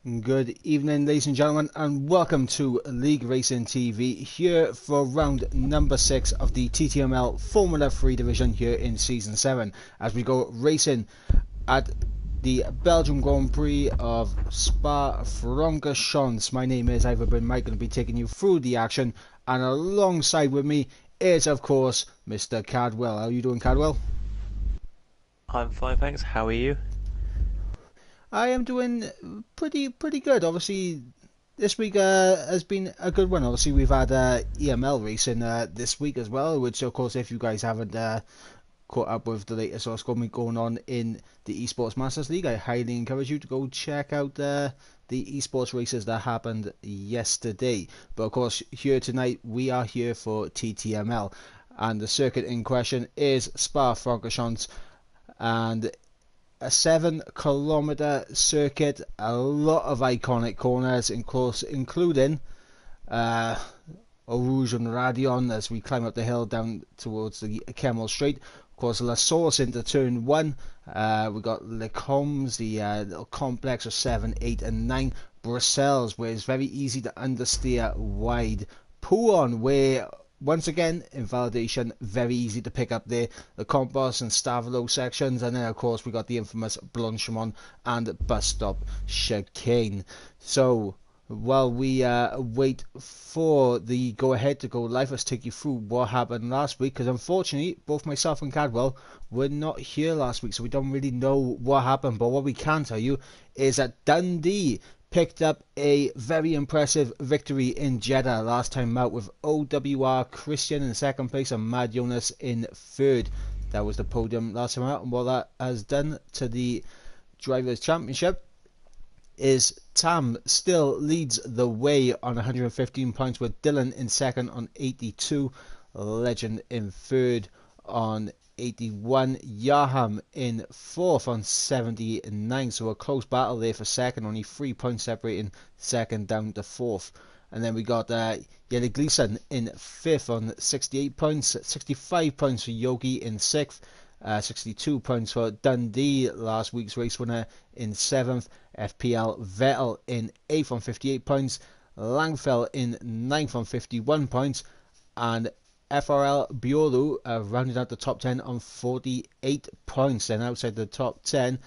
Good evening, ladies and gentlemen, and welcome to League Racing TV here for round number 6 of the TTML Formula 3 division here in Season 7 as we go racing at the Belgian Grand Prix of Spa-Francorchamps. My name is Ivor Bryn Mike, going to be taking you through the action, and alongside with me is, of course, Mr. Cadwell. How are you doing, Cadwell? I'm fine, thanks. How are you? I am doing pretty good. Obviously, this week has been a good one. Obviously, we've had EML racing this week as well, which, of course, if you guys haven't caught up with the latest what's going on in the Esports Masters League, I highly encourage you to go check out the esports races that happened yesterday. But, of course, here tonight, we are here for TTML, and the circuit in question is Spa-Francorchamps, and a 7 kilometer circuit, a lot of iconic corners, including Eau Rouge and Radion as we climb up the hill down towards the Kemmel Straight. Of course, La Source into turn 1. We got Le Combes, the little complex of 7, 8 and 9. Bruxelles, where it's very easy to understeer wide. Pouon, where once again, invalidation, very easy to pick up there. The Campos and Stavelo sections, and then of course we got the infamous Blanchimont and bus stop chicane. So while we wait for the go-ahead to go live, let's take you through what happened last week, because unfortunately both myself and Cadwell were not here last week, so we don't really know what happened. But what we can tell you is that Dundee picked up a very impressive victory in Jeddah last time out, with OWR Christian in second place and Mad Jonas in third. That was the podium last time out, and what that has done to the Drivers' Championship is Tam still leads the way on 115 points, with Dylan in second on 82, Legend in third on 81, Yaham in fourth on 79, so a close battle there for second, only 3 points separating second down to fourth. And then we got Yeli Gleason in fifth on 68 points, 65 points for Yogi in sixth, 62 points for Dundee, last week's race winner, in seventh, FPL Vettel in eighth on 58 points, Langfell in ninth on 51 points, and FRL Biolu rounded out the top 10 on 48 points. Then outside the top 10,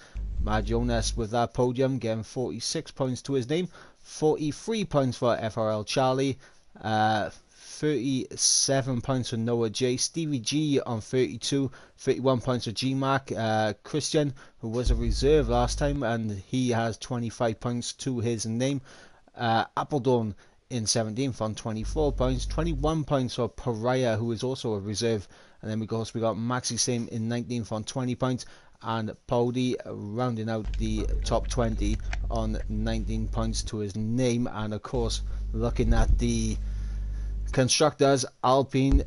Mad Jonas with that podium, getting 46 points to his name, 43 points for FRL Charlie, 37 points for Noah J, Stevie G on 32, 31 points for GMAC, Christian, who was a reserve last time, and he has 25 points to his name, Appledorn in 17th on 24 points, 21 points for Pariah, who is also a reserve. And then we got Maxi Same in 19th on 20 points, and Paudi rounding out the top 20 on 19 points to his name. And of course, looking at the constructors, Alpine,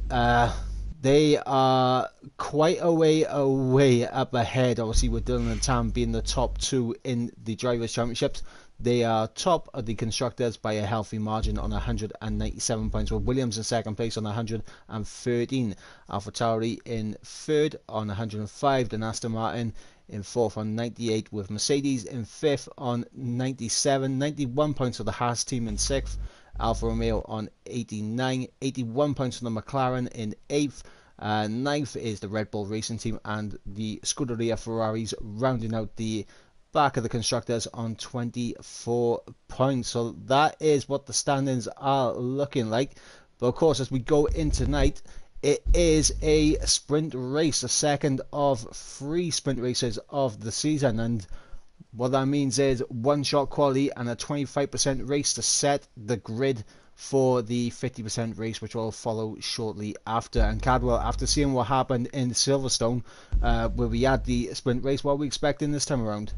they are quite a way away up ahead, obviously, with Dylan and Tam being the top 2 in the Drivers' Championships. They are top of the constructors by a healthy margin on 197 points, with Williams in second place on 113, AlphaTauri in third on 105, then Aston Martin in fourth on 98, with Mercedes in fifth on 97, 91 points for the Haas team in sixth, Alfa Romeo on 89, 81 points for the McLaren in eighth. Ninth is the Red Bull Racing Team, and the Scuderia Ferraris rounding out the back of the constructors on 24 points. So that is what the standings are looking like. But of course, as we go in tonight, it is a sprint race, the second of 3 sprint races of the season, and what that means is one shot quality and a 25% race to set the grid for the 50% race, which will follow shortly after. And Cadwell, after seeing what happened in Silverstone, where we had the sprint race, what are we expecting this time around?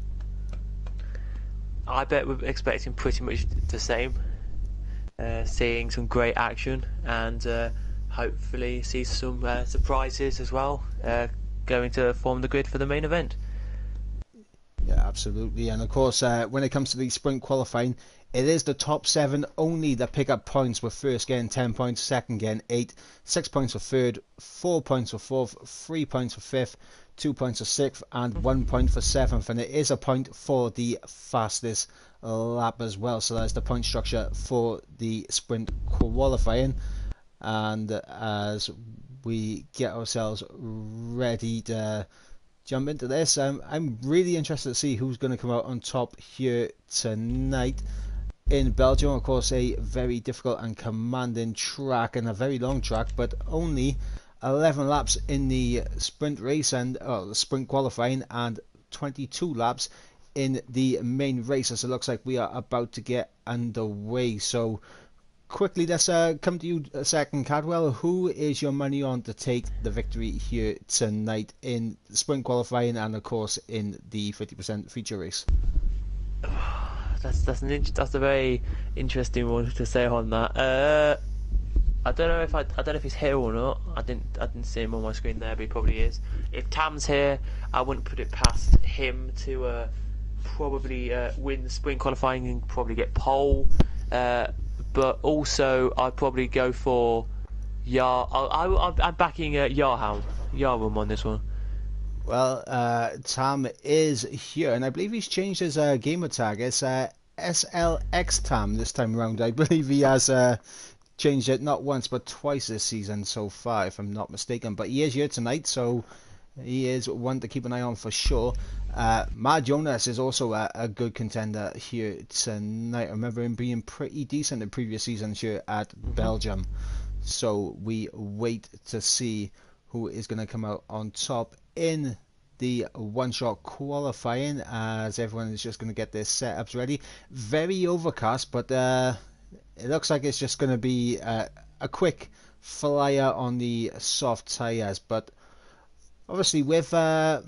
I bet we're expecting pretty much the same. Seeing some great action and hopefully see some surprises as well, going to form the grid for the main event. Yeah, absolutely. And of course, when it comes to the sprint qualifying, it is the top 7 only that pick up points, with first getting 10 points, second getting 8, 6 points for third, 4 points for fourth, 3 points for fifth, 2 points for 6th, and 1 point for 7th. And it is a point for the fastest lap as well. So that's the point structure for the sprint qualifying. And as we get ourselves ready to jump into this, I'm really interested to see who's going to come out on top here tonight in Belgium. Of course, a very difficult and commanding track, and a very long track, but only 11 laps in the sprint race and the sprint qualifying, and 22 laps in the main race, as it looks like we are about to get underway. So quickly, let's come to you second, Cadwell. Who is your money on to take the victory here tonight in sprint qualifying and of course in the 50% feature race? That's a very interesting one to say on that. I don't know if he's here or not. I didn't see him on my screen there, but he probably is. If Tam's here, I wouldn't put it past him to probably win the sprint qualifying and probably get pole. But also, I'd probably go for I'm backing Yarham on this one. Well, Tam is here, and I believe he's changed his gamer tag. It's SLX Tam this time around. I believe he has changed it not once but twice this season so far, if I'm not mistaken. But he is here tonight, so he is one to keep an eye on for sure. Mad Jonas is also a good contender here tonight. I remember him being pretty decent in previous seasons here at Belgium. So we wait to see who is going to come out on top in the one-shot qualifying, as everyone is just going to get their setups ready. Very overcast, but it looks like it's just going to be a quick flyer on the soft tyres. But obviously with there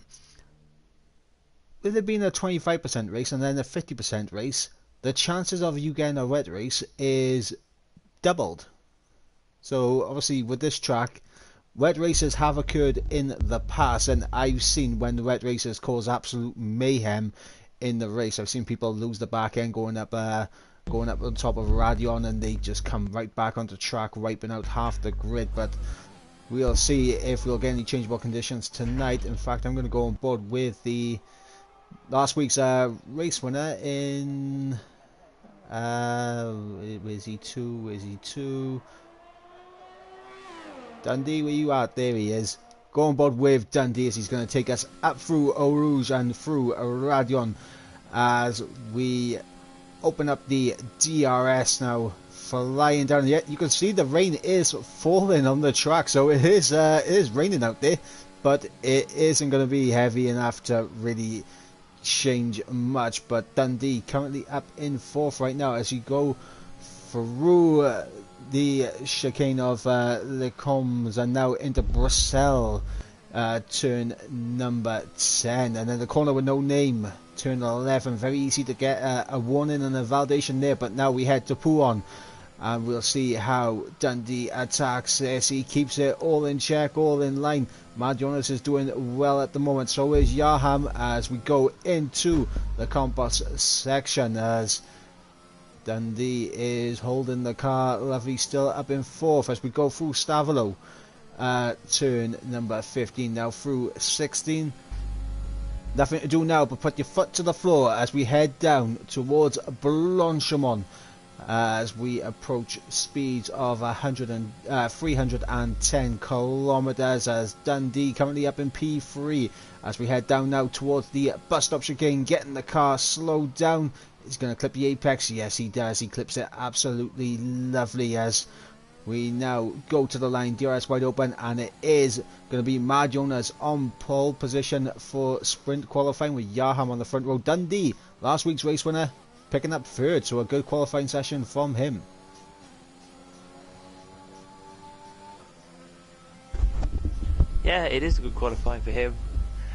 being a 25% race and then a 50% race, the chances of you getting a wet race is doubled. So obviously with this track, wet races have occurred in the past, and I've seen when the wet races cause absolute mayhem in the race. I've seen people lose the back end going up on top of Radion, and they just come right back onto track, wiping out half the grid. But we'll see if we'll get any changeable conditions tonight. In fact, I'm going to go on board with the last week's race winner in where's he two? Dundee, where you at? There he is. Go on board with Dundee as he's going to take us up through Eau Rouge and through Radion as we open up the DRS now, flying down. Yet you can see the rain is falling on the track, so it is raining out there, but it isn't going to be heavy enough to really change much. But Dundee currently up in fourth right now as you go through the chicane of Les Combes and now into Bruxelles, turn number 10, and then the corner with no name, turn 11. Very easy to get a warning and a validation there, but now we head to Pouon and we'll see how Dundee attacks this. He keeps it all in check, all in line. Mad Jonas is doing well at the moment, so is Yaham as we go into the Campos section as Dundee is holding the car. Lovely still up in fourth as we go through Stavolo, turn number 15, now through 16. Nothing to do now but put your foot to the floor as we head down towards Blanchemont as we approach speeds of 310 kilometers as Dundee currently up in P3 as we head down now towards the bus stop chicane, getting the car slowed down. He's going to clip the apex. Yes, he does. He clips it absolutely lovely as we now go to the line. DRS wide open, and it is going to be Mad Jonas on pole position for sprint qualifying with Yaham on the front row. Dundee, last week's race winner, picking up third, so a good qualifying session from him. Yeah, it is a good qualifying for him.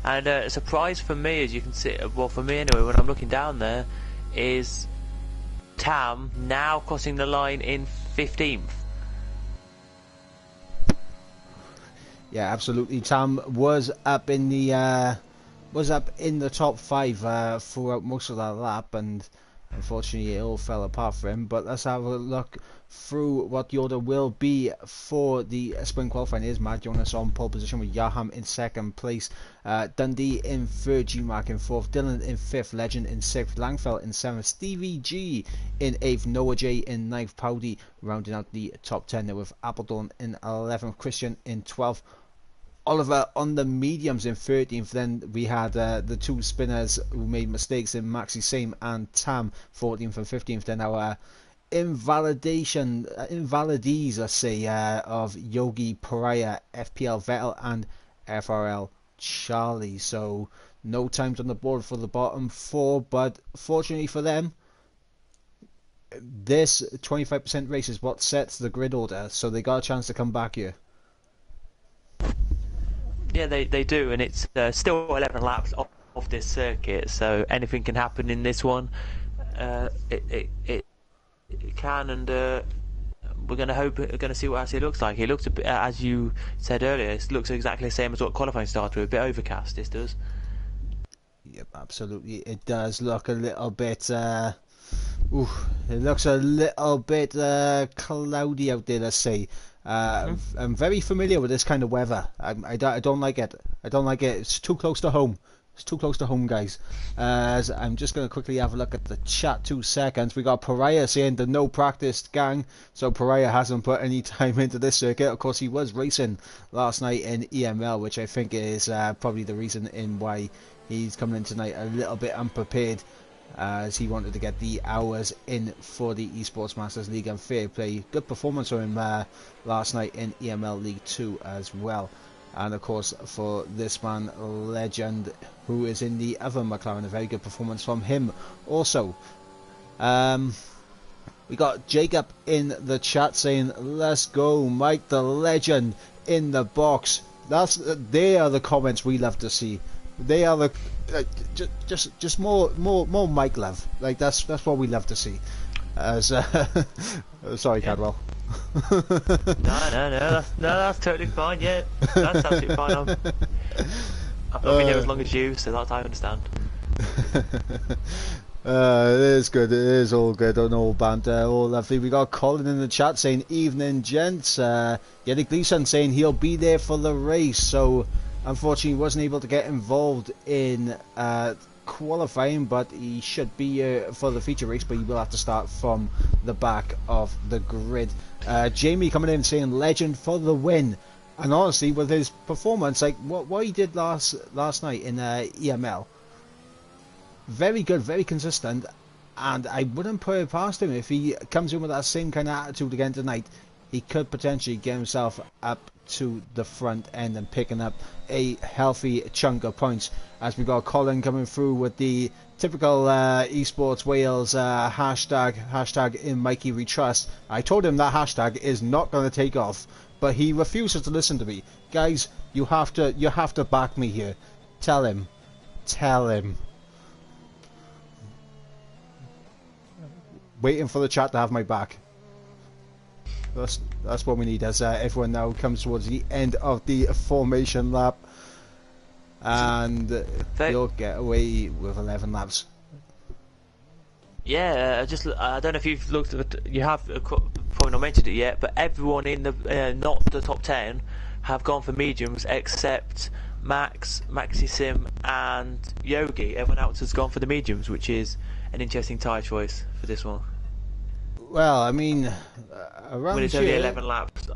And a surprise for me, as you can see, well for me anyway, when I'm looking down there, is Tam now crossing the line in 15th. Yeah, absolutely. Tam was up in the top five throughout most of that lap, and Unfortunately, it all fell apart for him. But let's have a look through what the order will be for the sprint qualifying. Is Matt Jonas on pole position with Yaham in second place, Dundee in third, G-Mark in fourth, Dylan in fifth, Legend in sixth, Langfeld in seventh, Stevie G in eighth, Noah J in ninth, Powdy rounding out the top 10 there with Appledorn in 11th, Christian in 12th, Oliver on the mediums in 13th. Then we had the two spinners who made mistakes in Maxi Same and Tam 14th and 15th. Then our invalidees, let's say, of Yogi Pariah, FPL Vettel and FRL Charlie. So no times on the board for the bottom four, but fortunately for them, this 25% race is what sets the grid order, so they got a chance to come back here. Yeah, they do, and it's still 11 laps off this circuit, so anything can happen in this one. It can, and we're going to see what actually it looks like. It looks a bit, as you said earlier, it looks exactly the same as what qualifying started with, a bit overcast. This does. Yep, absolutely. It does look a little bit. It looks a little bit cloudy out there, let's say. I'm very familiar with this kind of weather. I don't like it. I don't like it. It's too close to home. It's too close to home, guys. I'm just going to quickly have a look at the chat. 2 seconds. We got Pariah saying the no practice gang. So Pariah hasn't put any time into this circuit. Of course, he was racing last night in EML, which I think is probably the reason in why he's coming in tonight a little bit unprepared, as he wanted to get the hours in for the Esports Masters League, and fair play. Good performance from him last night in EML League 2 as well. And of course for this man, Legend, who is in the other McLaren, a very good performance from him also. We got Jacob in the chat saying, let's go Mike the Legend in the box. They are the comments we love to see. They are the just more Mike love. Like that's what we love to see. As sorry, Cadwell. No, that's totally fine. Yeah, that's absolutely fine. I've not been here as long as you, so that's I understand. It is good. It is all good on all banter, all lovely. We got Colin in the chat saying, evening gents. Yannick Gleason saying he'll be there for the race. So unfortunately, he wasn't able to get involved in qualifying, but he should be for the feature race, but he will have to start from the back of the grid. Jamie coming in saying Legend for the win, and honestly with his performance, like what he did last night in EML, very good, very consistent, and I wouldn't put it past him if he comes in with that same kind of attitude again tonight. He could potentially get himself up to the front end and picking up a healthy chunk of points. As we got Colin coming through with the typical Esports Wales hashtag in Mikey we trust. I told him that hashtag is not going to take off, but he refuses to listen to me. Guys, you have to back me here. Tell him. Waiting for the chat to have my back. That's what we need, as everyone now comes towards the end of the formation lap, and they'll get away with 11 laps. Yeah, I don't know if you've looked at you have probably not mentioned it yet, but everyone in the not the top 10 have gone for mediums except Max, Maxi Sim, and Yogi. Everyone else has gone for the mediums, which is an interesting tyre choice for this one. Well, I mean, around when it's only 11 laps.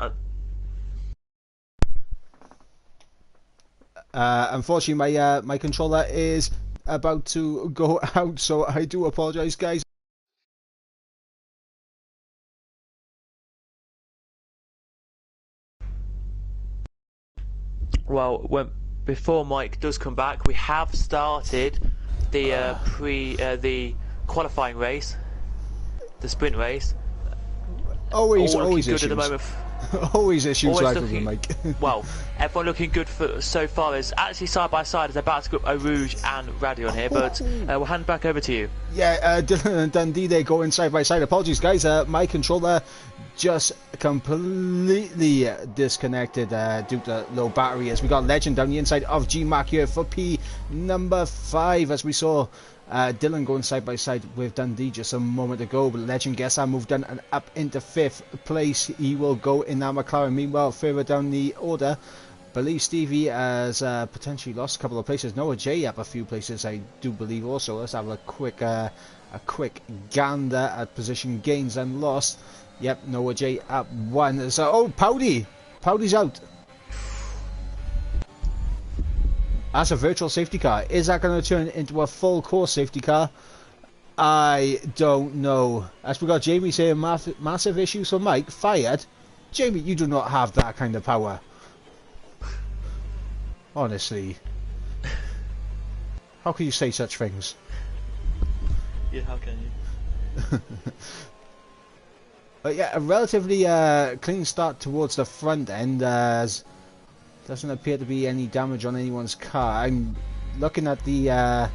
Unfortunately, my controller is about to go out, so I do apologise, guys. Well, before Mike does come back, we have started the the qualifying race. The sprint race. Always good issues. At the moment. Always issues Always like with Mike. Well, everyone looking good for so far. Is actually side by side as about to go Eau Rouge and Radion here, but we'll hand back over to you. Yeah, Dylan and Dundee, they go in side by side. Apologies, guys. My controller just completely disconnected due to low battery, as we got Legend down the inside of G-Mac here for P number 5, as we saw Dylan going side by side with Dundee just a moment ago. But Legend gets that move done and up into 5th place. He will go in that McLaren. Meanwhile, further down the order, believe Stevie has potentially lost a couple of places. Noah J up a few places, I do believe also. Let's have a quick gander at position gains and lost. Yep, Noah J up 1. So, oh, Powdy's out. That's a virtual safety car. Is that going to turn into a full course safety car? I don't know. As we got Jamie saying massive issues for Mike. Fired. Jamie, you do not have that kind of power. Honestly. How can you say such things? Yeah, how can you? But yeah, a relatively clean start towards the front end, as doesn't appear to be any damage on anyone's car. I'm looking at the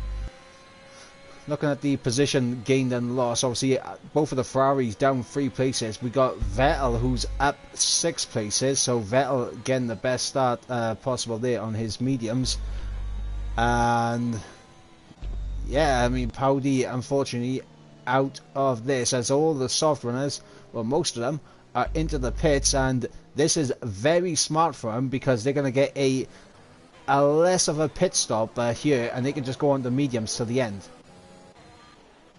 position gained and lost. Obviously, both of the Ferraris down 3 places. We got Vettel, who's up 6 places, so Vettel getting the best start possible there on his mediums. And yeah, I mean, Powdy unfortunately out of this, as all the soft runners, well, most of them, are into the pits, and this is very smart for them because they're going to get a less of a pit stop here, and they can just go on the mediums to the end.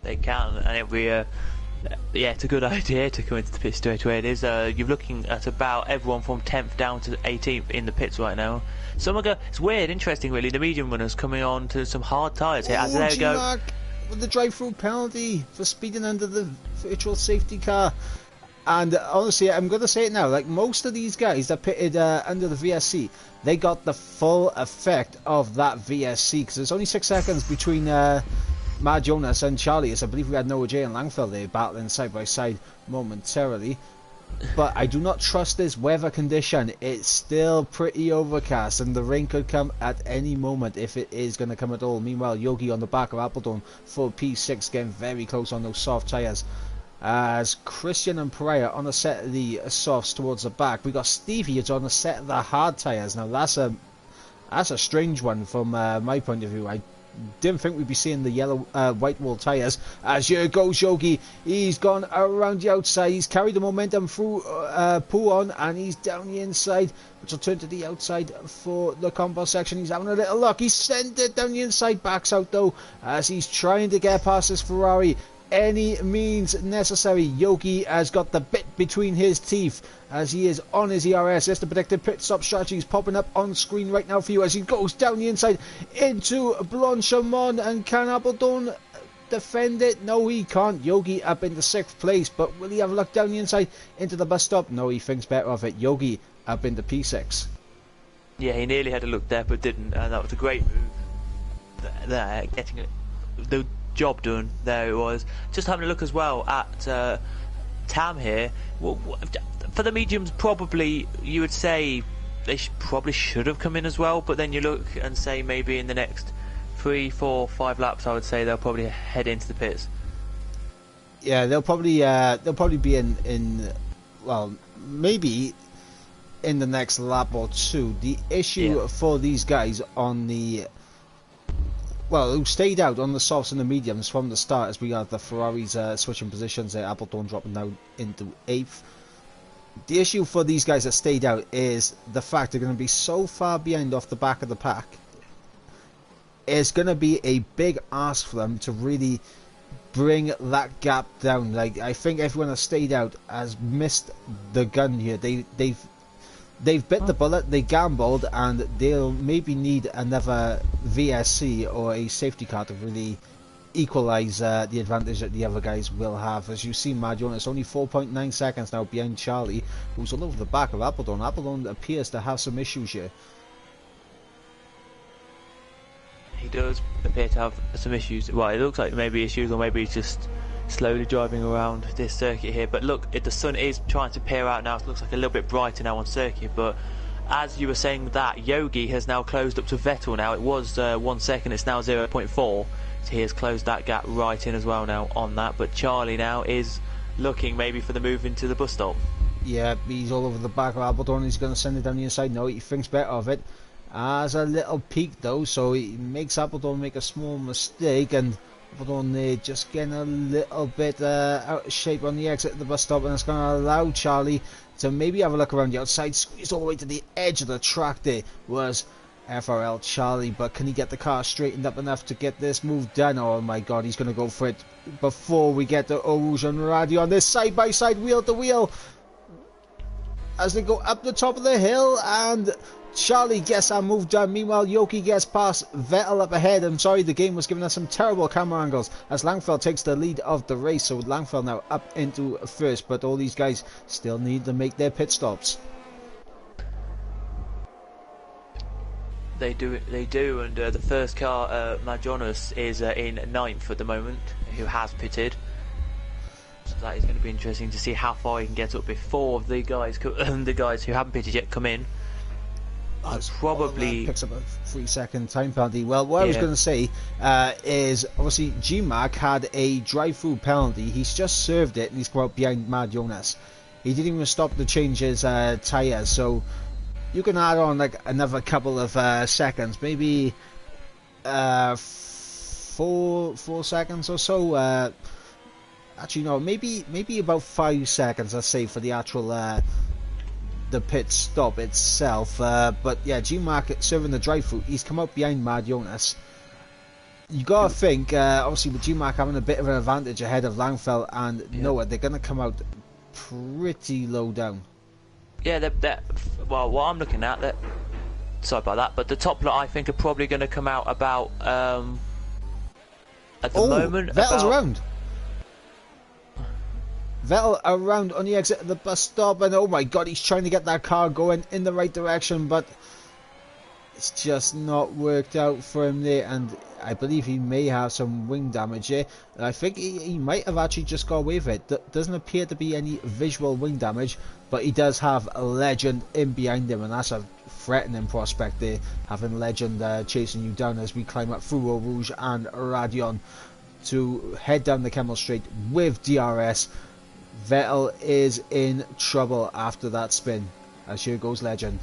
They can, and it'll be yeah, it's a good idea to come into the pit straight away. It is. You're looking at about everyone from 10th down to 18th in the pits right now. Some are it's weird, interesting, really. The medium runners coming on to some hard tyres here. As they go. With the drive-through penalty for speeding under the virtual safety car. And honestly, I'm going to say it now, like most of these guys that pitted under the VSC, they got the full effect of that VSC, because there's only 6 seconds between Mad Jonas and Charlie, as I believe we had Noah J and Langfeld there battling side by side momentarily. But I do not trust this weather condition. It's still pretty overcast, and the rain could come at any moment if it is going to come at all. Meanwhile, Yogi on the back of Appledon for P6 getting very close on those soft tyres. As Christian and Pariah on a set of the softs towards the back. We got Stevie who's on a set of the hard tyres. Now that's a strange one from my point of view. I didn't think we'd be seeing the yellow white wall tyres. As here goes Yogi. He's gone around the outside. He's carried the momentum through Pouon, and he's down the inside, which will turn to the outside for the combo section. He's having a little luck. He sent it down the inside. Backs out though, as he's trying to get past this Ferrari. Any means necessary. Yogi has got the bit between his teeth as he is on his ERS. That's the predicted pit stop strategy is popping up on screen right now for you as he goes down the inside into Blanchimont. And can Appledon defend it? No, he can't. Yogi up into 6th place, but will he have a look down the inside into the bus stop? No, he thinks better of it. Yogi up into P6. Yeah, he nearly had a look there but didn't, and that was a great move there, getting it. The job done there. It was just having a look as well at Tam here. For the mediums, probably you would say they probably should have come in as well, but then you look and say maybe in the next 3, 4, 5 laps, I would say they'll probably head into the pits. Yeah, they'll probably be in well, maybe in the next lap or 2. The issue for these guys on the who stayed out on the softs and the mediums from the start, as we got the Ferraris switching positions there, Appledon dropping down into 8th. The issue for these guys that stayed out is the fact they're going to be so far behind off the back of the pack. It's going to be a big ask for them to really bring that gap down. Like, I think everyone that stayed out has missed the gun here. They've bit the bullet, they gambled, and they'll maybe need another VSC or a safety car to really equalise the advantage that the other guys will have. As you see, Marion, it's only 4.9 seconds now behind Charlie, who's all over the back of Appledon. Appledon appears to have some issues here. He does appear to have some issues. Well, it looks like maybe issues, or maybe he's just slowly driving around this circuit here. But look, the sun is trying to peer out now. It looks like a little bit brighter now on circuit, but as you were saying that, Yogi has now closed up to Vettel now. It was 1 second, it's now 0.4, so he has closed that gap right in as well now on that. But Charlie now is looking maybe for the move into the bus stop. Yeah, he's all over the back of Appledorn. He's going to send it down the inside. No, he thinks better of it. Has a little peek though, so he makes Appledorn make a small mistake, and Appledorn there just getting a little bit out of shape on the exit of the bus stop, and it's going to allow Charlie to maybe have a look around the outside. Squeezed all the way to the edge of the track there was FRL Charlie, but can he get the car straightened up enough to get this move done? Oh my god, he's going to go for it before we get to Eau Rouge and Radio on this side by side, wheel to wheel, as they go up the top of the hill, and Charlie gets that move done. Meanwhile, Yoki gets past Vettel up ahead. I'm sorry, the game was giving us some terrible camera angles as Langfeld takes the lead of the race. So Langfeld now up into first, but all these guys still need to make their pit stops. They do, and the first car, Majonas, is in 9th at the moment, who has pitted. So that is going to be interesting to see how far he can get up before the guys who haven't pitted yet come in. Probably picks up a 3-second time penalty. Well, what I was going to say is obviously GMAC had a drive-through penalty. He's just served it and he's come out behind Mad Jonas. He didn't even stop to change his tyres, so you can add on like another couple of seconds, maybe 4 seconds or so. Actually, no, maybe about 5 seconds, let's say, for the actual the pit stop itself. But yeah, GMAC serving the drive-through. He's come up behind Mad Jonas. You gotta think, obviously with GMAC having a bit of an advantage ahead of Langfeld and Noah, they're gonna come out pretty low down. Yeah, well, what I'm looking at, sorry about that, but the top lot I think are probably going to come out about at the moment. Vettel's around. Vettel around on the exit of the bus stop, and oh my god, he's trying to get that car going in the right direction, but it's just not worked out for him there, and I believe he may have some wing damage here. And I think he might have actually just got away with it. Doesn't appear to be any visual wing damage, but he does have a Legend in behind him, and that's a threatening prospect there, having Legend chasing you down as we climb up through Eau Rouge and Radion to head down the Kemmel Straight with DRS. Vettel is in trouble after that spin, as here goes Legend.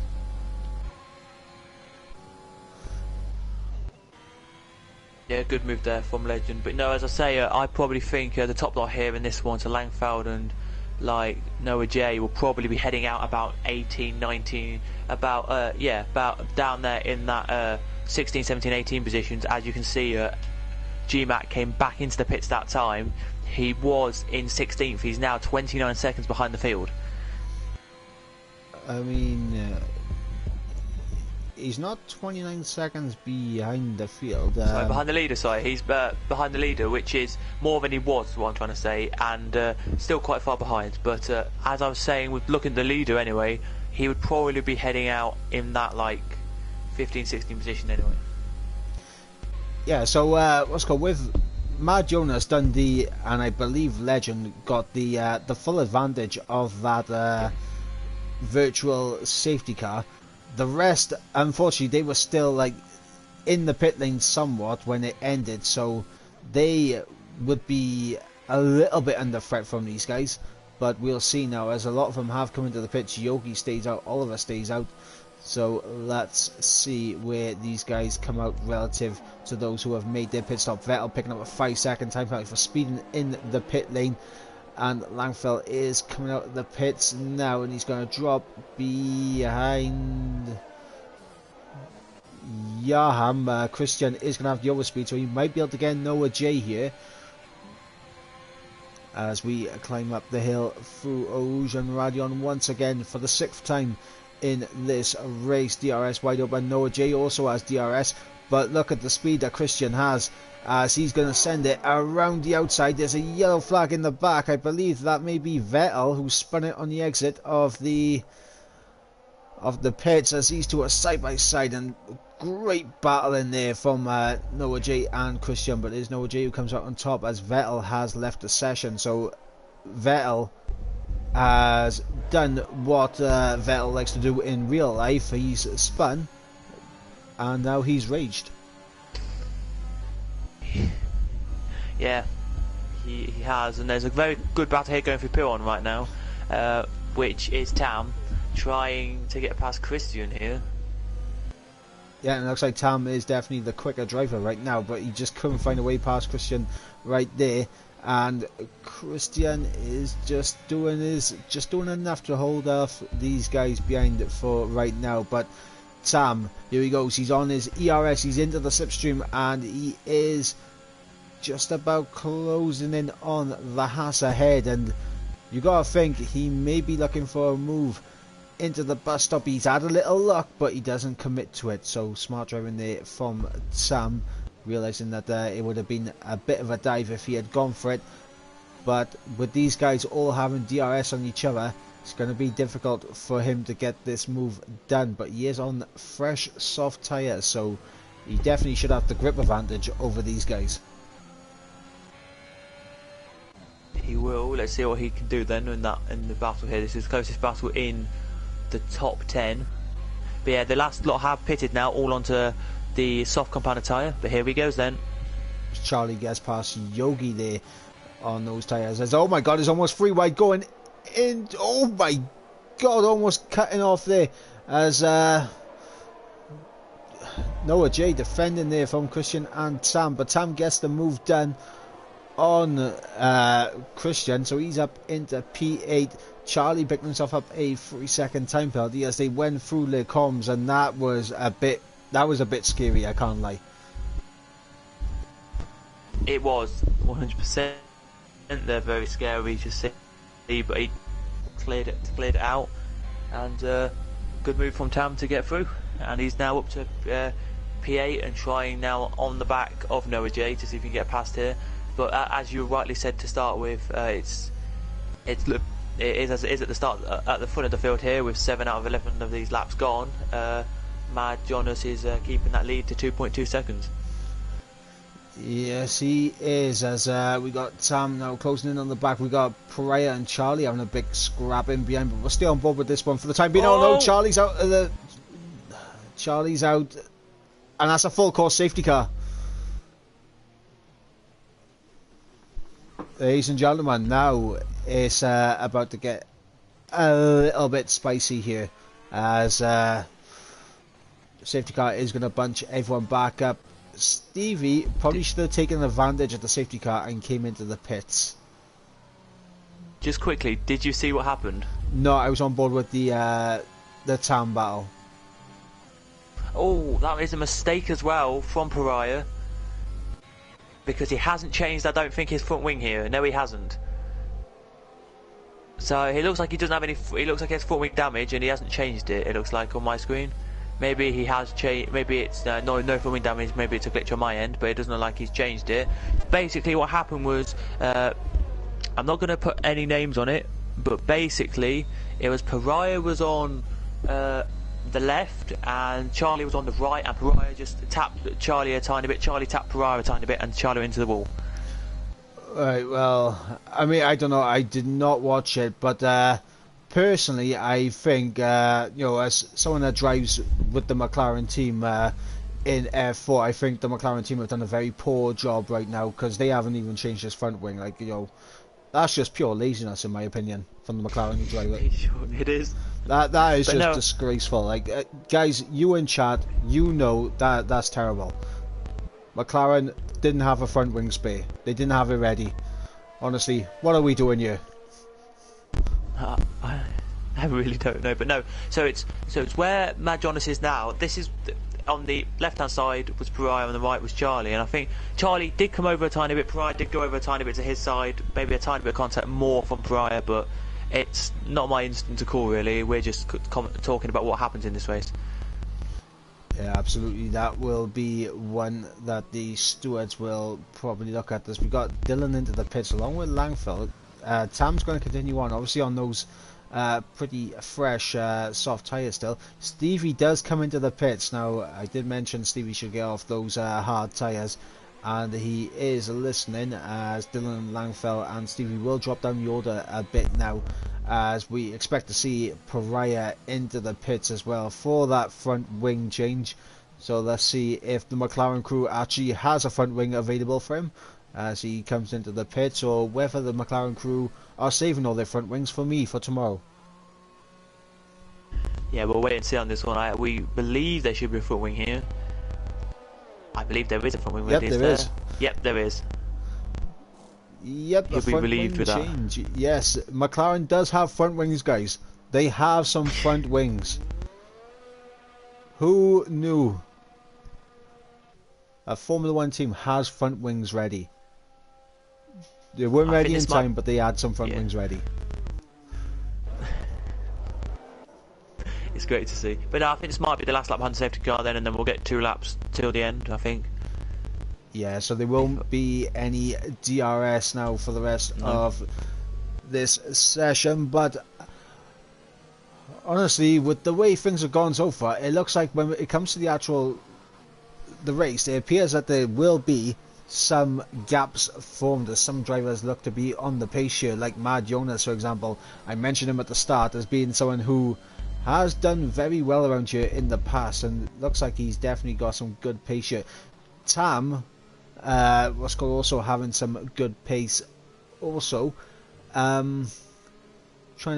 Yeah, good move there from Legend. But no, as I say, I probably think the top lot here in this one to Langfeld and like Noah J will probably be heading out about 18, 19, about down there in that 16, 17, 18 positions. As you can see, GMAC came back into the pits that time. He was in 16th. He's now 29 seconds behind the field. I mean, he's not 29 seconds behind the field. Sorry, behind the leader, sorry. He's behind the leader, which is more than he was, what I'm trying to say, and still quite far behind. But as I was saying, with looking at the leader anyway, he would probably be heading out in that, like, 15, 16 position anyway. Yeah, so let's go with Mad Jonas, Dundee, and I believe Legend got the full advantage of that virtual safety car. The rest, unfortunately, they were still like in the pit lane somewhat when it ended, so they would be a little bit under threat from these guys. But we'll see now, as a lot of them have come into the pits. Yogi stays out, Oliver stays out. So let's see where these guys come out relative to those who have made their pit stop. Vettel picking up a 5-second time penalty for speeding in the pit lane. And Langfeld is coming out of the pits now, and he's going to drop behind Yaham. Christian is going to have the overspeed, so he might be able to get Noah J here. As we climb up the hill through Eau Rouge and Radion once again for the 6th time in this race. DRS wide open. Noah J also has DRS, but look at the speed that Christian has, as he's going to send it around the outside. There's a yellow flag in the back. I believe that may be Vettel, who spun it on the exit of the pits, as these two are side by side, and great battle in there from Noah J and Christian, but there's Noah J who comes out on top as Vettel has left the session. So Vettel has done what Vettel likes to do in real life. He's spun, and now he's raged. Yeah, he has, and there's a very good battle here going through Piron right now, which is Tam trying to get past Christian here. Yeah, and it looks like Tam is definitely the quicker driver right now, but he just couldn't find a way past Christian right there. And Christian is just doing enough to hold off these guys behind for right now. But Tam, here he goes. He's on his ERS. He's into the slipstream, and he is just about closing in on the Haas ahead. And you gotta think he may be looking for a move into the bus stop. He's had a little luck, but he doesn't commit to it. So smart driving there from Sam, realizing that it would have been a bit of a dive if he had gone for it. But with these guys all having DRS on each other, it's going to be difficult for him to get this move done. But he is on fresh soft tyres, so he definitely should have the grip advantage over these guys. He will. Let's see what he can do then in the battle here. This is the closest battle in the top 10. But yeah, the last lot have pitted now, all onto the soft compounded tyre. But here he goes then. Charlie gets past Yogi there on those tyres. As, oh my god, it's almost free wide going in. Oh my god, almost cutting off there. As Noah J defending there from Christian and Sam. But Sam gets the move done on Christian, so he's up into P8. Charlie picked himself up a 3-second time penalty as they went through their comms, and that was a bit scary, I can't lie. It was 100%. They're very scary to see, but he cleared it out, and good move from Tam to get through, and he's now up to P8 and trying now on the back of Noah J to see if he can get past here. But as you rightly said to start with, it is as it is at the start, at the front of the field here, with 7 out of 11 of these laps gone. Mad Jonas is keeping that lead to 2.2 seconds. Yes, he is. As we got Sam now closing in on the back. We got Pariah and Charlie having a big scrap in behind, but we're still on board with this one for the time being. Oh no, Charlie's out. Charlie's out, and that's a full course safety car. Ladies and gentlemen, now it's about to get a little bit spicy here, as the safety car is going to bunch everyone back up. Stevie probably should have taken advantage of the safety car and came into the pits. Just quickly, did you see what happened? No, I was on board with the Tam battle. Oh, that is a mistake as well from Pariah, because he hasn't changed, I don't think, his front wing here. No, he hasn't. So he looks like he doesn't have any. He looks like he has front wing damage, and he hasn't changed it. It looks like on my screen. Maybe he has changed. Maybe it's no front wing damage. Maybe it's a glitch on my end, but it doesn't look like he's changed it. Basically, what happened was, I'm not going to put any names on it, but basically, it was Pariah was on the left and Charlie was on the right, and Pariah just tapped Charlie a tiny bit. Charlie tapped Pariah a tiny bit, and Charlie into the wall. Right, well, I mean, I don't know, I did not watch it, but personally, I think, you know, as someone that drives with the McLaren team in F4, I think the McLaren team have done a very poor job right now, because they haven't even changed this front wing. Like, you know, that's just pure laziness, in my opinion, from the McLaren driver. It is. That is just disgraceful. Like, guys, you in chat, you know that that's terrible. McLaren didn't have a front wing spare. They didn't have it ready. Honestly, what are we doing here? I really don't know, but no. So it's where Mad Jonas is now. This is on the left-hand side was Pariah, on the right was Charlie, and I think Charlie did come over a tiny bit. Pariah did go over a tiny bit to his side, maybe a tiny bit of contact more from Pariah, but it's not my instant to call really. We're just talking about what happens in this race. Yeah, absolutely. That will be one that the stewards will probably look at. This, we got Dylan into the pits along with Langfeld. Tam's going to continue on, obviously on those pretty fresh soft tyres still. Stevie does come into the pits. Now, I did mention Stevie should get off those hard tyres, and he is listening as Dylan Langfeld and Stevie will drop down the order a bit now, as we expect to see Pariah into the pits as well for that front wing change. So let's see if the McLaren crew actually has a front wing available for him, as he comes into the pits, or whether the McLaren crew are saving all their front wings for me for tomorrow. Yeah, we'll wait and see on this one. We believe there should be a front wing here. I believe there is a front wing. Yep, there is. Yep, there is. Yep, He'll a be front relieved wing with that. change. Yes, McLaren does have front wings, guys. They have some front wings. Who knew? A Formula 1 team has front wings ready. They weren't ready in time, but they had some front wings ready. It's great to see. But I think this might be the last lap behind the safety car then, and then we'll get 2 laps till the end, I think. Yeah, so there won't be any DRS now for the rest of this session, but honestly, with the way things have gone so far, it looks like when it comes to the race, it appears that there will be some gaps formed as some drivers look to be on the pace here, like Mad Jonas, for example. I mentioned him at the start as being someone who has done very well around here in the past, and looks like he's definitely got some good pace here. Tam was also having some good pace also. Trying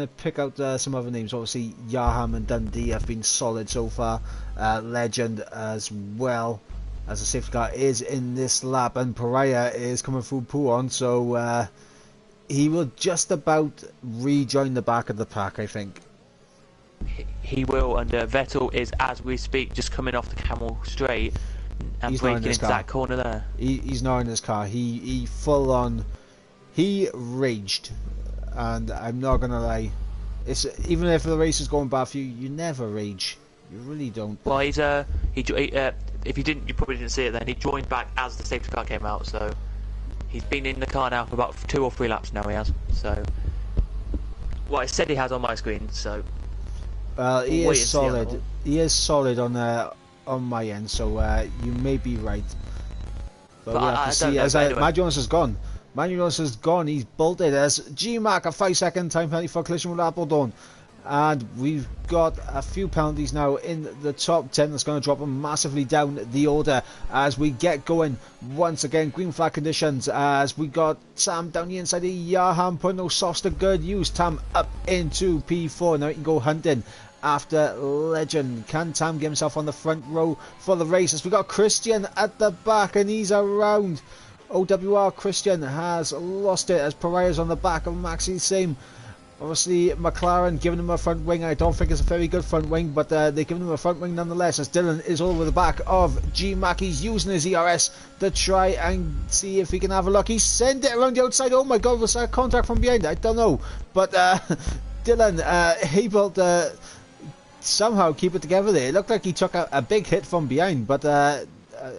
to pick out some other names. Obviously Yaham and Dundee have been solid so far. Legend as well as the safety car is in this lap, and Pariah is coming through Pouon, so he will just about rejoin the back of the pack, I think. He will, and Vettel is, as we speak, just coming off the Camel Straight and braking into that corner there. He's not in his car. He full on, he raged, and I'm not gonna lie. It's even if the race is going bad for you, you never rage. You really don't. Well, if you probably didn't see it then. He joined back as the safety car came out, so he's been in the car now for about 2 or 3 laps now. He has. So, well, it said he has on my screen. So, he is solid. He is solid on my end. So you may be right. But we have to see. Anyway. Mad Jonas is gone. Mad Jonas is gone. He's bolted as G-Mac, a 5-second time penalty for collision with Appledon. And we've got a few penalties now in the top 10. That's going to drop them massively down the order as we get going once again. Green flag conditions as we got Tam down the inside of Yaham, putting those softs to good use. Tam up into P4. Now he can go hunting after Legend. Can Tam get himself on the front row for the race as we got Christian at the back, and he's around. OWR Christian has lost it as Pariah's on the back of Maxi. Same. Obviously, McLaren giving him a front wing. I don't think it's a very good front wing, but they're giving him a front wing nonetheless, as Dylan is all over the back of G-Mac. He's using his ERS to try and see if he can have a look. He sent it around the outside. Oh my god, was that contact from behind? I don't know. But Dylan able to somehow keep it together there. It looked like he took a big hit from behind, but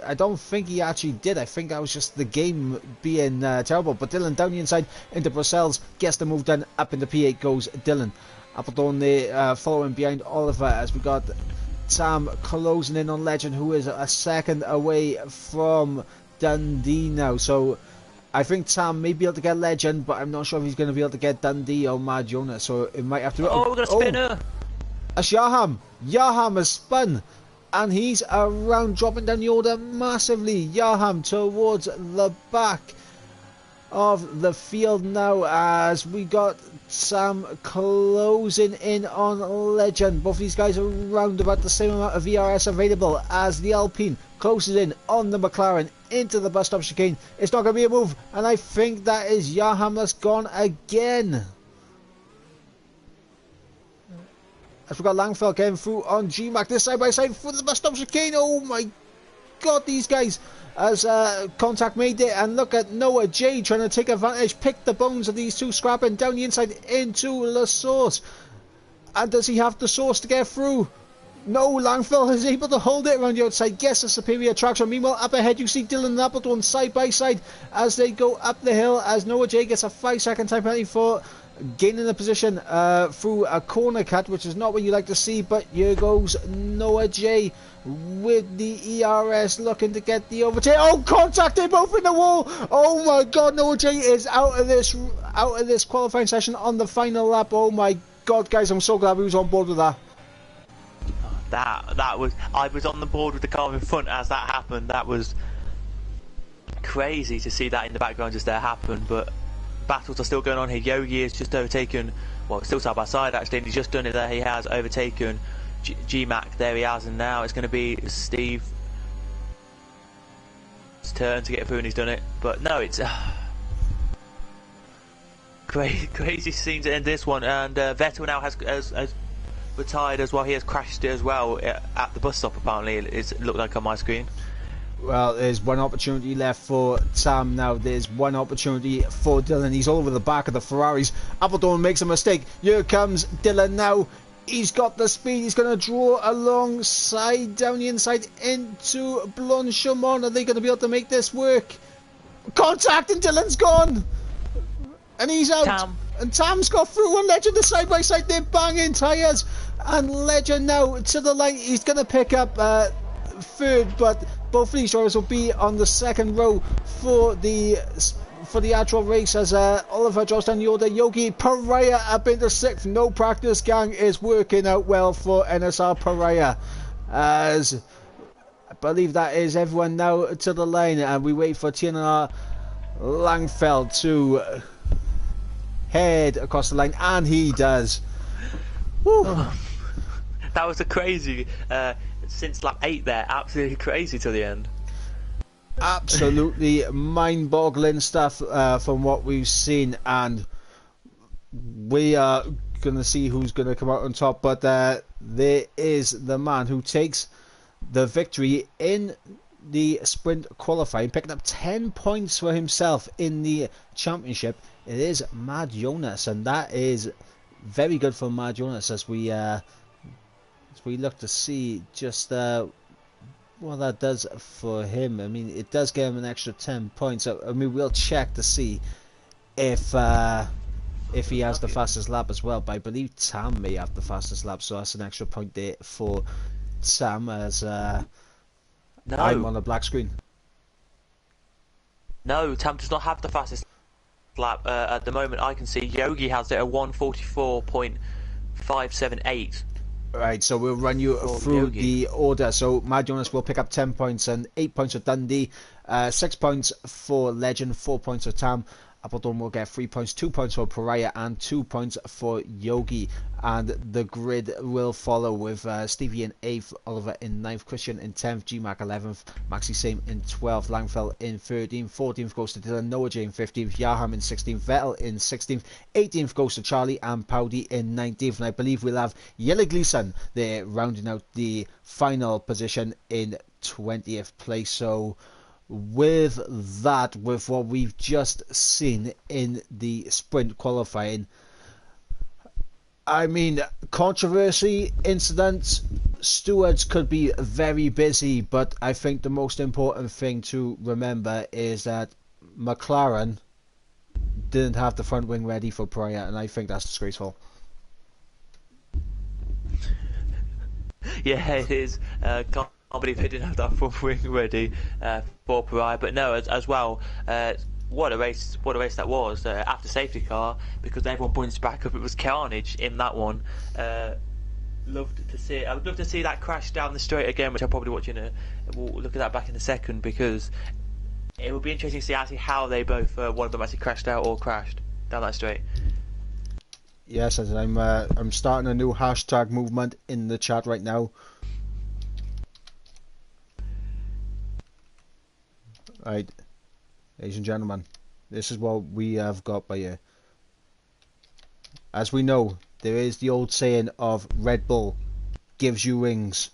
I don't think he actually did. I think that was just the game being terrible. But Dylan down the inside into Brussels, gets the move done. Up into P8 goes Dylan. Appledon there following behind Oliver as we got Tam closing in on Legend, who is a second away from Dundee now. So I think Tam may be able to get Legend, but I'm not sure if he's going to be able to get Dundee or Mad Jonas. So it might have to... Oh, we're going to spin her! That's Yaham. Yaham has spun. And he's around, dropping down the order massively. Yaham towards the back of the field now as we got Sam closing in on Legend. Both these guys are around about the same amount of VRS available as the Alpine closes in on the McLaren into the bus stop chicane. It's not going to be a move, and I think that is Yaham that's gone again. As we got Langfeld getting through on G-Mac, this side by side for the bus stop chicane. Oh my god, these guys, as contact made it, and look at Noah J trying to take advantage, pick the bones of these two, scrapping down the inside into La Source. And does he have the source to get through? No, Langfeld is able to hold it around the outside, gets a superior traction. Meanwhile, up ahead you see Dylan and Appleton side by side as they go up the hill, as Noah J gets a 5-second time penalty for gaining the position through a corner cut, which is not what you like to see. But here goes Noah J with the ERS looking to get the overtake. Oh, contact, they both in the wall. Oh my god, Noah J is out of this qualifying session on the final lap. Oh my god, guys, I'm so glad we was on board with that. That was, I was on the board with the car in front as that happened. That was crazy to see that in the background just there happen. But battles are still going on here. Yogi has just overtaken, well, still side by side actually, and he's just done it there. He has overtaken GMAC. There he has, and now it's going to be Steve's turn to get through, and he's done it. But no, it's crazy scene to end this one. And Vettel now has retired as well. He has crashed as well at the bus stop, apparently. It looked like on my screen. Well, there's one opportunity left for Sam now. There's one opportunity for Dylan. He's all over the back of the Ferraris. Appledorn makes a mistake. Here comes Dylan now. He's got the speed. He's going to draw alongside, down the inside into Blanchimont. Are they going to be able to make this work? Contact, and Dylan's gone. And he's out. And Tam's got through, and Legend is side by side. They're banging tyres. And Legend now to the line. He's going to pick up third, but both of these drivers will be on the second row for the actual race as Oliver drops down the order. Yogi Pariah up into sixth. No practice gang is working out well for NSR Pariah, as I believe that is everyone now to the line, and we wait for TNR Langfeld to head across the line, and he does. Woo. That was a crazy since lap 8 there, absolutely crazy to the end. Absolutely mind-boggling stuff from what we've seen, and we are going to see who's going to come out on top. But there is the man who takes the victory in the sprint qualifying, picking up 10 points for himself in the championship. It is Mad Jonas, and that is very good for Mad Jonas as we look to see just what that does for him. I mean, it does give him an extra 10 points. I mean, we'll check to see if he has the fastest lap as well. But I believe Tam may have the fastest lap, so that's an extra point there for Tam as I'm on the black screen. No, Tam does not have the fastest lap at the moment. I can see Yogi has it at 1:44.578. Right, so we'll run you through the order. So Mad Jonas will pick up 10 points and 8 points for Dundee, 6 points for Legend, 4 points for Tam. Appledorn will get 3 points, 2 points for Pariah, and 2 points for Yogi. And the grid will follow with Stevie in 8th, Oliver in 9th, Christian in 10th, GMAC 11th, Maxi Same in 12th, Langfeld in 13th, 14th goes to Dylan, Noah J in 15th, Yaham in 16th, Vettel in 16th, 18th goes to Charlie, and Powdy in 19th. And I believe we'll have Yelle Gleason there rounding out the final position in 20th place. So with that, with what we've just seen in the sprint qualifying, I mean, controversy, incidents, stewards could be very busy, but I think the most important thing to remember is that McLaren didn't have the front wing ready for Pariah, and I think that's disgraceful. Yeah, it is. Can't believe they didn't have that front wing ready for Pariah. But no, as well, what a race that was after safety car, because everyone points back up. It was carnage in that one. Loved to see it. I would love to see that crash down the straight again, which I'll probably watch we'll look at that back in a second, because it would be interesting to see actually how they both one of them actually crashed out or crashed down that straight. Yes, as I'm starting a new hashtag movement in the chat right now. Right, ladies and gentlemen, this is what we have got by here. As we know, there is the old saying of Red Bull gives you wings.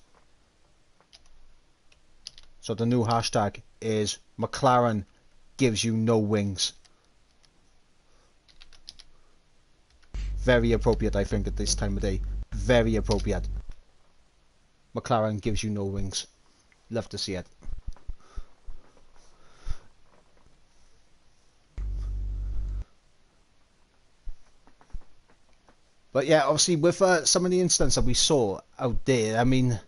So the new hashtag is McLaren gives you no wings. Very appropriate, I think, at this time of day. Very appropriate. McLaren gives you no wings. Love to see it. But yeah, obviously with some of the incidents that we saw out there, I mean,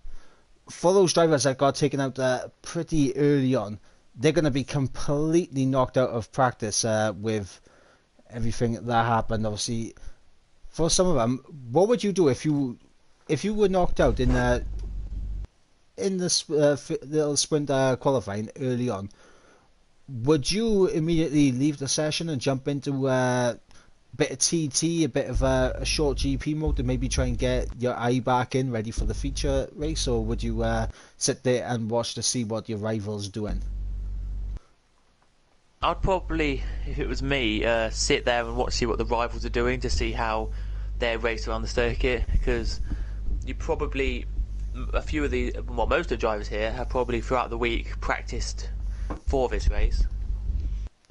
for those drivers that got taken out pretty early on, they're going to be completely knocked out of practice with everything that happened. Obviously, for some of them, what would you do if you were knocked out in this little sprint qualifying early on? would you immediately leave the session and jump into a bit of TT, a bit of a short GP mode to maybe try and get your eye back in ready for the feature race, or would you sit there and watch to see what your rival's doing? I'd probably, if it was me, sit there and see what the rivals are doing to see how they race around the circuit, because you probably, a few of the, well, most of the drivers here have probably throughout the week practiced for this race.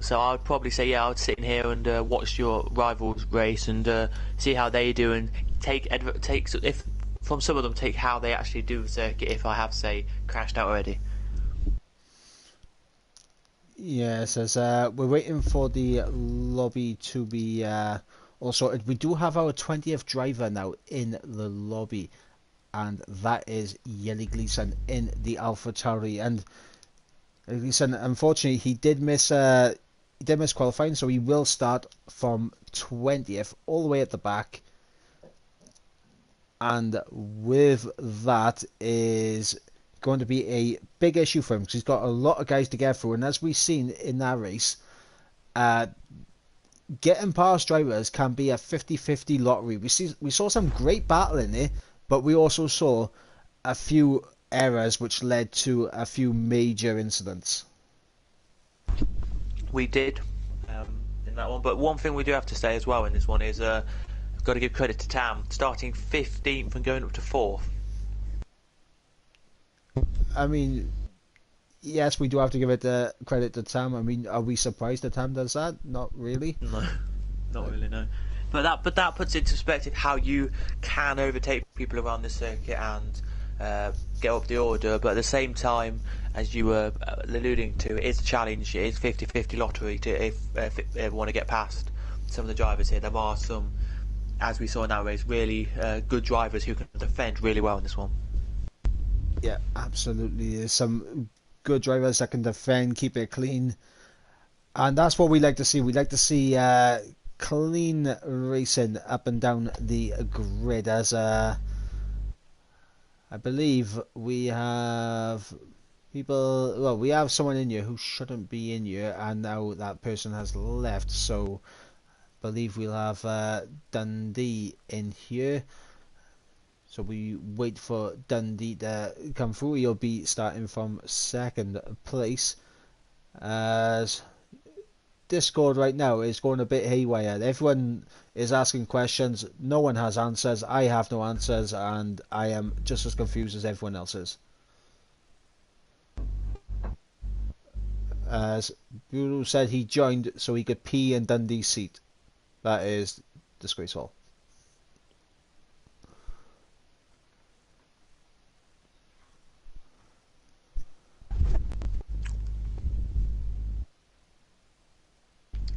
So I would probably say, yeah, I would sit in here and watch your rivals race and see how they do, and take if from some of them, take how they actually do the circuit if I have, say, crashed out already. Yes, as we're waiting for the lobby to be all sorted. We do have our 20th driver now in the lobby, and that is Yeli Gleason in the AlphaTauri. And Gleason, unfortunately, he did miss qualifying, so he will start from 20th all the way at the back. And with that is going to be a big issue for him, because he's got a lot of guys to get through, and as we've seen in that race, getting past drivers can be a 50-50 lottery. We saw some great battle in there, but we also saw a few errors which led to a few major incidents. We did in that one, but one thing we do have to say as well in this one is I've got to give credit to Tam, starting 15th and going up to 4th. I mean, yes, we do have to give it the credit to Tam. I mean, are we surprised that Tam does that? Not really. No, not really, no. But that puts into perspective how you can overtake people around the circuit and get up the order. But at the same time, as you were alluding to, it is a challenge. It is 50-50 lottery to if you want to get past some of the drivers here. There are some, as we saw in that race, really good drivers who can defend really well in this one. Yeah, absolutely. There's some good drivers that can defend, keep it clean, and that's what we like to see. We like to see clean racing up and down the grid. As I believe we have people. Well, we have someone in here who shouldn't be in here, and now that person has left. So, I believe we'll have Dundee in here. So we wait for Dundee to come through. He'll be starting from second place. As Discord right now is going a bit haywire. Everyone is asking questions. No one has answers. I have no answers, and I am just as confused as everyone else is. As Buru said, he joined so he could pee in Dundee's seat. That is disgraceful.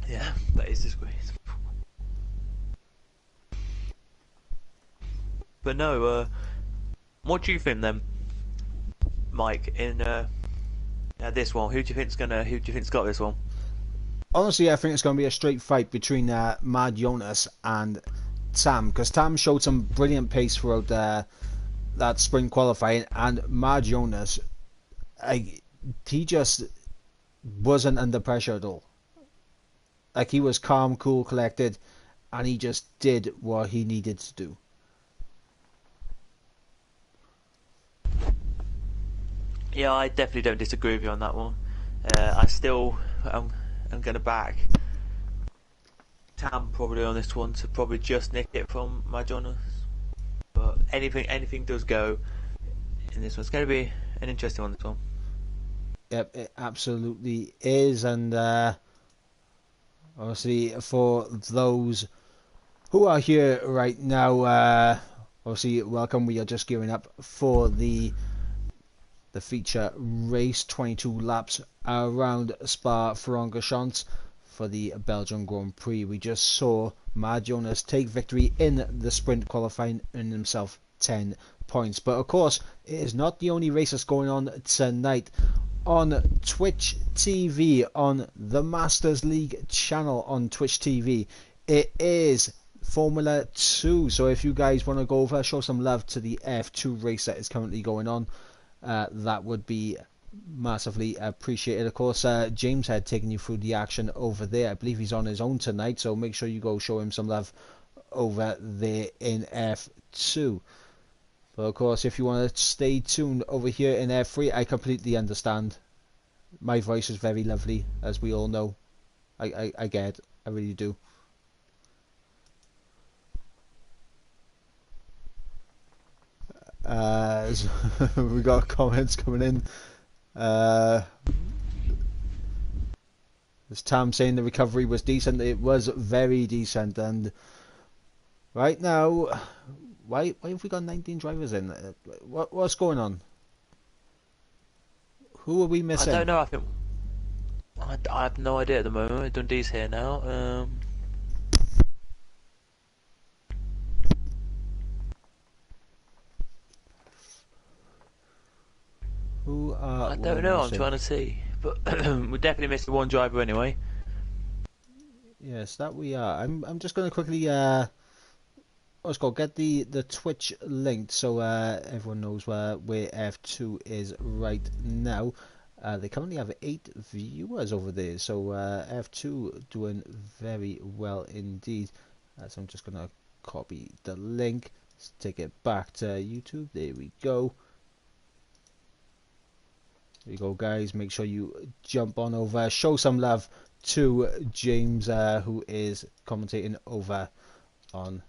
Yeah, that is disgraceful. But no, what do you think then, Mike? In this one, who do you think's got this one? Honestly, I think it's going to be a straight fight between Mad Jonas and Tam, because Tam showed some brilliant pace throughout that sprint qualifying, and Mad Jonas, he just wasn't under pressure at all. Like, he was calm, cool, collected, and he just did what he needed to do. Yeah, I definitely don't disagree with you on that one. I'm going to back Tam probably on this one to probably just nick it from my Jonas. But anything does go in this one. It's going to be an interesting one, this one. Yep, it absolutely is, and obviously for those who are here right now, obviously welcome. We are just gearing up for the feature race, 22 laps around Spa-Francorchamps for the Belgian Grand Prix. We just saw Mad Jonas take victory in the sprint qualifying, earning himself 10 points. But of course, it is not the only race that's going on tonight. On Twitch TV, on the Masters League channel on Twitch TV, it is Formula 2. So if you guys want to go over, show some love to the F2 race that is currently going on, that would be massively appreciated. Of course, James had taken you through the action over there. I believe he's on his own tonight, so make sure you go show him some love over there in F2. But of course, if you want to stay tuned over here in F3, I completely understand. My voice is very lovely, as we all know. I get it. I really do. So we got comments coming in. There's Tam saying the recovery was decent. It was very decent, and right now, why have we got 19 drivers in? What's going on? Who are we missing? I don't know. I have no idea at the moment. Dundee's here now. Who are I don't know. I'm trying to see, but we definitely missed one driver anyway. Yes, that we are. I'm just going to quickly let's go get the Twitch linked so everyone knows where F2 is right now. They currently have 8 viewers over there, so F2 doing very well indeed. So I'm just going to copy the link, let's take it back to YouTube. There we go. There you go, guys. Make sure you jump on over, show some love to James, who is commentating over on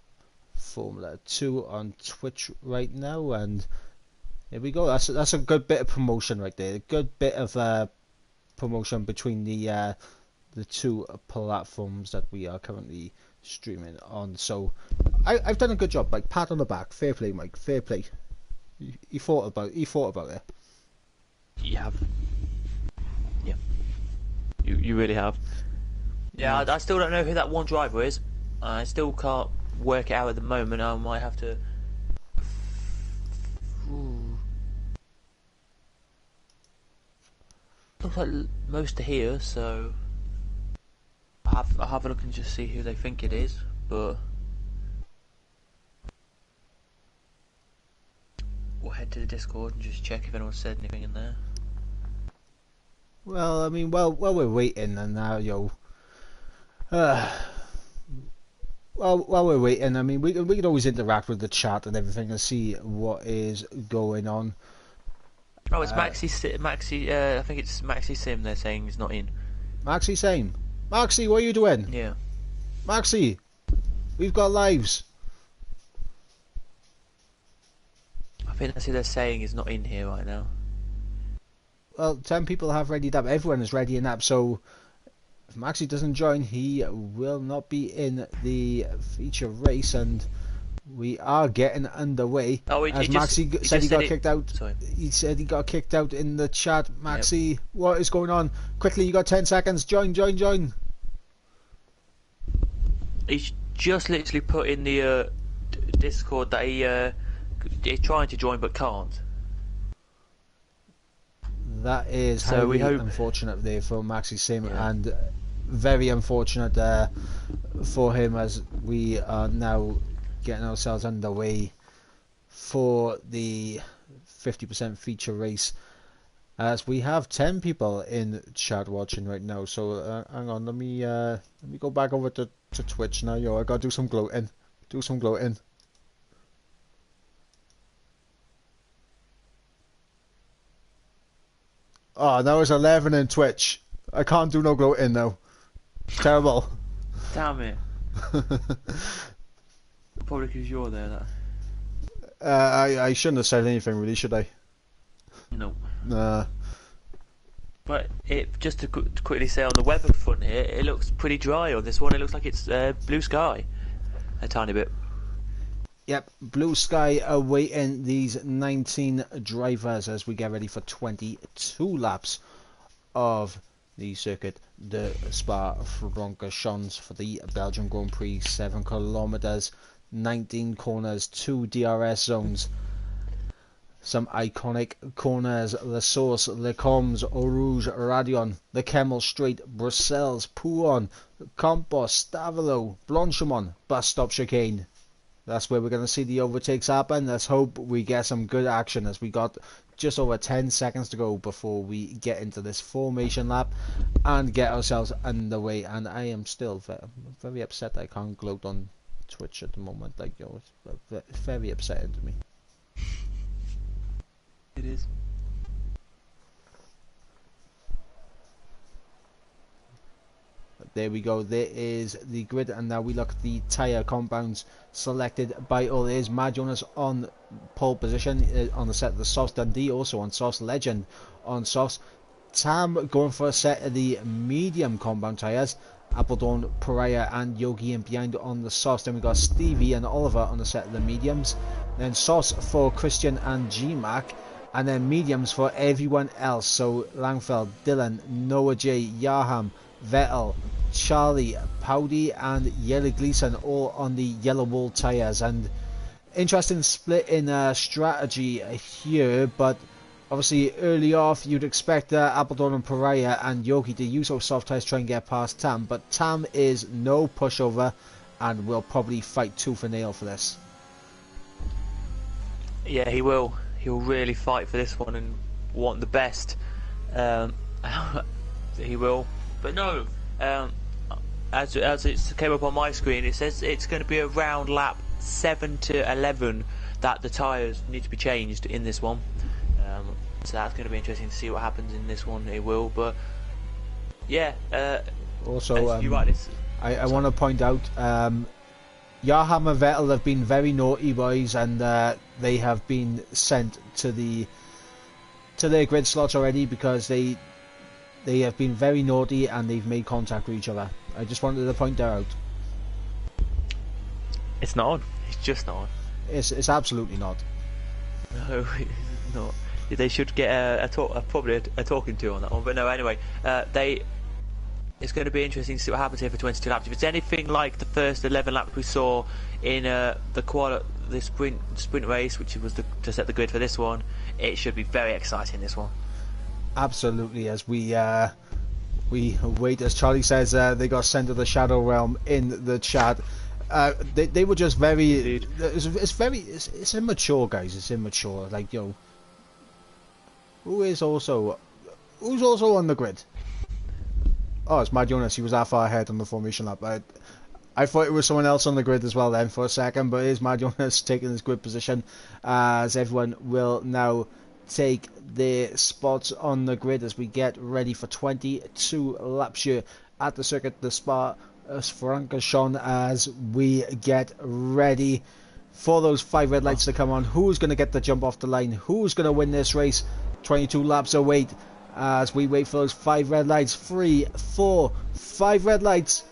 Formula 2 on Twitch right now, and here we go. That's a good bit of promotion right there. A good bit of promotion between the two platforms that we are currently streaming on. So I've done a good job. Like, pat on the back. Fair play, Mike. Fair play. He thought about it. You have. Yeah. You really have. Yeah, I still don't know who that one driver is. I still can't work it out at the moment. I might have to. Ooh. Looks like most are here, so I'll have a look and just see who they think it is. But we'll head to the Discord and just check if anyone said anything in there. Well, I mean, while we're waiting, and now while we're waiting, I mean, we can always interact with the chat and everything and see what is going on. Oh, it's Maxi. I think it's Maxi Sim. They're saying he's not in. Maxi, same. Maxi, what are you doing? Yeah. Maxi, we've got lives. I think that's who they're saying is not in here right now. Well, 10 people have readied up. Everyone is ready and up. So if Maxi doesn't join, he will not be in the feature race, and we are getting underway. Oh, as Maxi said he got kicked out. Sorry. He said he got kicked out in the chat. Maxi, yep. What is going on? Quickly, you got 10 seconds. Join. He's just literally put in the Discord that he's trying to join but can't. That is so highly unfortunate there for Maxi Sim, yeah. And very unfortunate for him, as we are now getting ourselves underway for the 50% feature race, as we have 10 people in chat watching right now. So hang on, let me go back over to Twitch now. I gotta do some gloating. Oh, now it's 11 in Twitch. I can't do no gloating now. Terrible. Damn it. Probably because you're there. I shouldn't have said anything, really, should I? No. Nah. But just to quickly say on the weather front here, it looks pretty dry on this one. It looks like it's blue sky. A tiny bit. Yep, blue sky awaiting these 19 drivers as we get ready for 22 laps of the circuit de Spa-Francorchamps for the Belgian Grand Prix. 7 kilometers, 19 corners, 2 DRS zones, some iconic corners: La Source, Le Combes, Eau Rouge, Radion, the Kemmel Straight, Bruxelles, Pouon, Campos, Stavelot, Blanchimont, bus stop chicane. That's where we're going to see the overtakes happen. Let's hope we get some good action, as we got just over 10 seconds to go before we get into this formation lap and get ourselves underway. And I am still very upset that I can't gloat on Twitch at the moment. Like, it's very upsetting to me. It is. There we go, there is the grid, and now we look at the tyre compounds selected by all. There's Mad Jonas on pole position on the set of the Sauce, Dundee also on Sauce, Legend on Sauce, Tam going for a set of the medium compound tyres, Appledorn, Pariah and Yogi in behind on the Sauce. Then we got Stevie and Oliver on the set of the mediums, then Sauce for Christian and GMAC, and then mediums for everyone else. So Langfeld, Dylan, Noah J, Yaham, Vettel, Charlie, Powdy and Yellow Gleason all on the yellow wall tyres. And interesting split in strategy here, but obviously early off you'd expect Appledorn and Pariah and Yogi to use those soft tyres to try and get past Tam, but Tam is no pushover and will probably fight tooth and nail for this. Yeah, he will. He'll really fight for this one and want the best. He will. But no, as it came up on my screen, it says it's going to be around lap 7 to 11 that the tyres need to be changed in this one. So that's going to be interesting to see what happens in this one. It will, but yeah. Also, you're right, I want to point out, Yaham and Vettel have been very naughty boys, and they have been sent to their grid slots already because they have been very naughty and they've made contact with each other. I just wanted to point that out. It's not on. It's just not on. It's absolutely not. No, it's not. They should get probably a talking to on that one. But no, anyway, it's going to be interesting to see what happens here for 22 laps. If it's anything like the first 11 laps we saw in the sprint race, which was to set the grid for this one, it should be very exciting, this one. Absolutely, as we wait, as Charlie says, they got sent to the Shadow Realm in the chat. They were just very. It's immature, guys. It's immature. Like, who's also on the grid? Oh, it's Mad Jonas. He was that far ahead on the formation lap. I thought it was someone else on the grid as well then for a second, but it is Mad Jonas taking his grid position, as everyone will now take their spots on the grid as we get ready for 22 laps here at the circuit, the Spa Francorchamps, as we get ready for those 5 red lights to come on. Who's going to get the jump off the line? Who's going to win this race? 22 laps await as we wait for those 5 red lights. 3, 4, 5 red lights.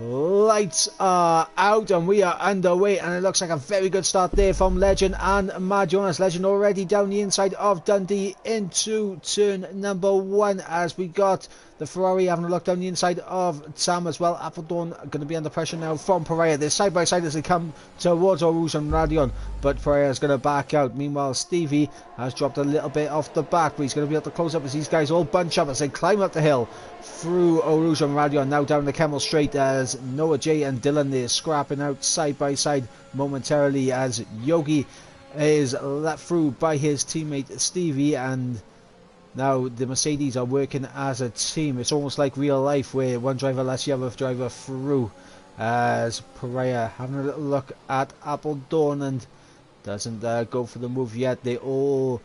Lights are out and we are underway, and it looks like a very good start there from Legend and Mad Jonas. Legend already down the inside of Dundee into turn number 1, as we got the Ferrari having a look down the inside of Sam as well. Appledorn going to be under pressure now from Pariah. They're side by side as they come towards Rouge and Radion, but Pariah is going to back out. Meanwhile, Stevie has dropped a little bit off the back, but he's going to be able to close up as these guys all bunch up as they climb up the hill through Rouge and Radion. Now down the Camel Straight as Noah J and Dylan, they're scrapping out side by side momentarily as Yogi is let through by his teammate Stevie, and now the Mercedes are working as a team. It's almost like real life where one driver lets the other driver through, as Pariah having a little look at Appledorn and doesn't go for the move yet. They all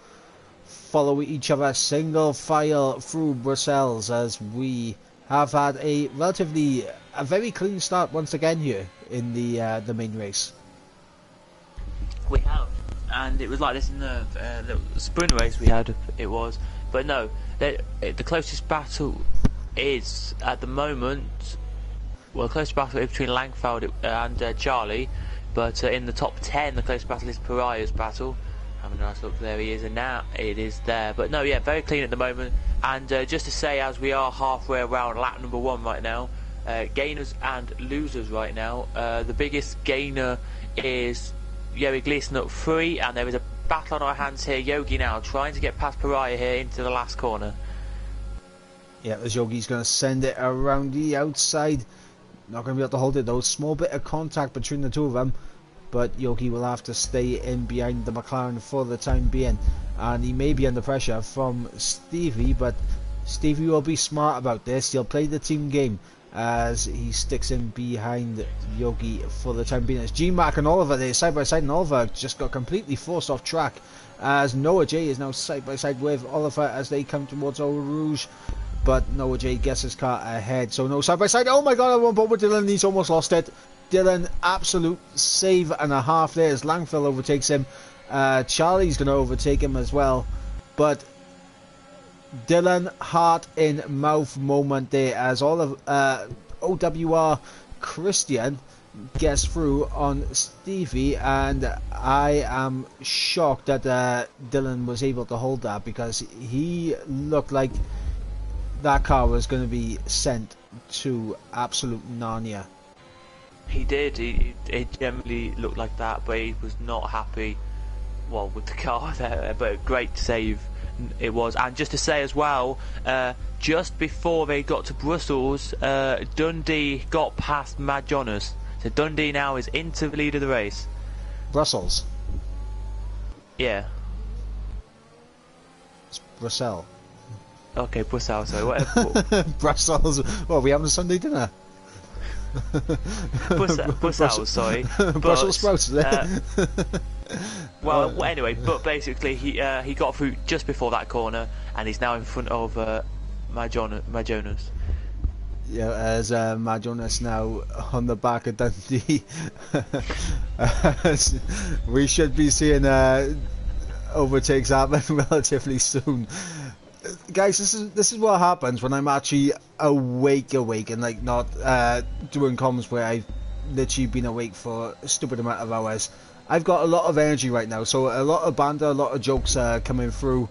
follow each other single file through Brussels, as we have had a very clean start once again here in the main race. We have, and it was like this in the sprint race we had. It was, but no, the closest battle is at the moment. Well, the closest battle is between Langfeld and Charlie, but in the top 10, the closest battle is Pariah's battle. Having a nice look, there he is, and now it is there. But no, yeah, very clean at the moment. And just to say, as we are halfway around lap number 1 right now, gainers and losers right now. The biggest gainer is Yogi Gleason at 3, and there is a battle on our hands here. Yogi now trying to get past Pariah here into the last corner. Yeah, as Yogi's going to send it around the outside. Not going to be able to hold it though. Small bit of contact between the two of them. but Yogi will have to stay in behind the McLaren for the time being, and he may be under pressure from Stevie, but Stevie will be smart about this. He'll play the team game as he sticks in behind Yogi for the time being. It's G-Mac and Oliver there side by side, and Oliver just got completely forced off track as Noah J is now side by side with Oliver as they come towards Eau Rouge, but Noah J gets his car ahead, so no side by side. Oh my god, I won't bother with Dylan, he's almost lost it. Dylan, absolute save and a half there as Langfield overtakes him. Charlie's going to overtake him as well, but Dylan, heart in mouth moment there as all of OWR Christian gets through on Stevie, and I am shocked that Dylan was able to hold that, because he looked like that car was going to be sent to absolute Narnia. He did. It generally looked like that, but he was not happy, well, with the car there. But great save it was. And just to say as well, just before they got to Brussels, Dundee got past Mad Jonas. So Dundee now is into the lead of the race. Brussels? Yeah. It's Brussels. Okay, Brussels, sorry. Whatever. Brussels. Well, we having a Sunday dinner. Brussels, sorry. Brussels sprouts. Well, anyway, but basically he got through just before that corner, and he's now in front of Majonas. Yeah, as Majonas now on the back of Dundee. We should be seeing overtakes happen relatively soon. Guys, this is what happens when I'm actually awake and like not doing comms where I've literally been awake for a stupid amount of hours. I've got a lot of energy right now, so a lot of banter, a lot of jokes coming through.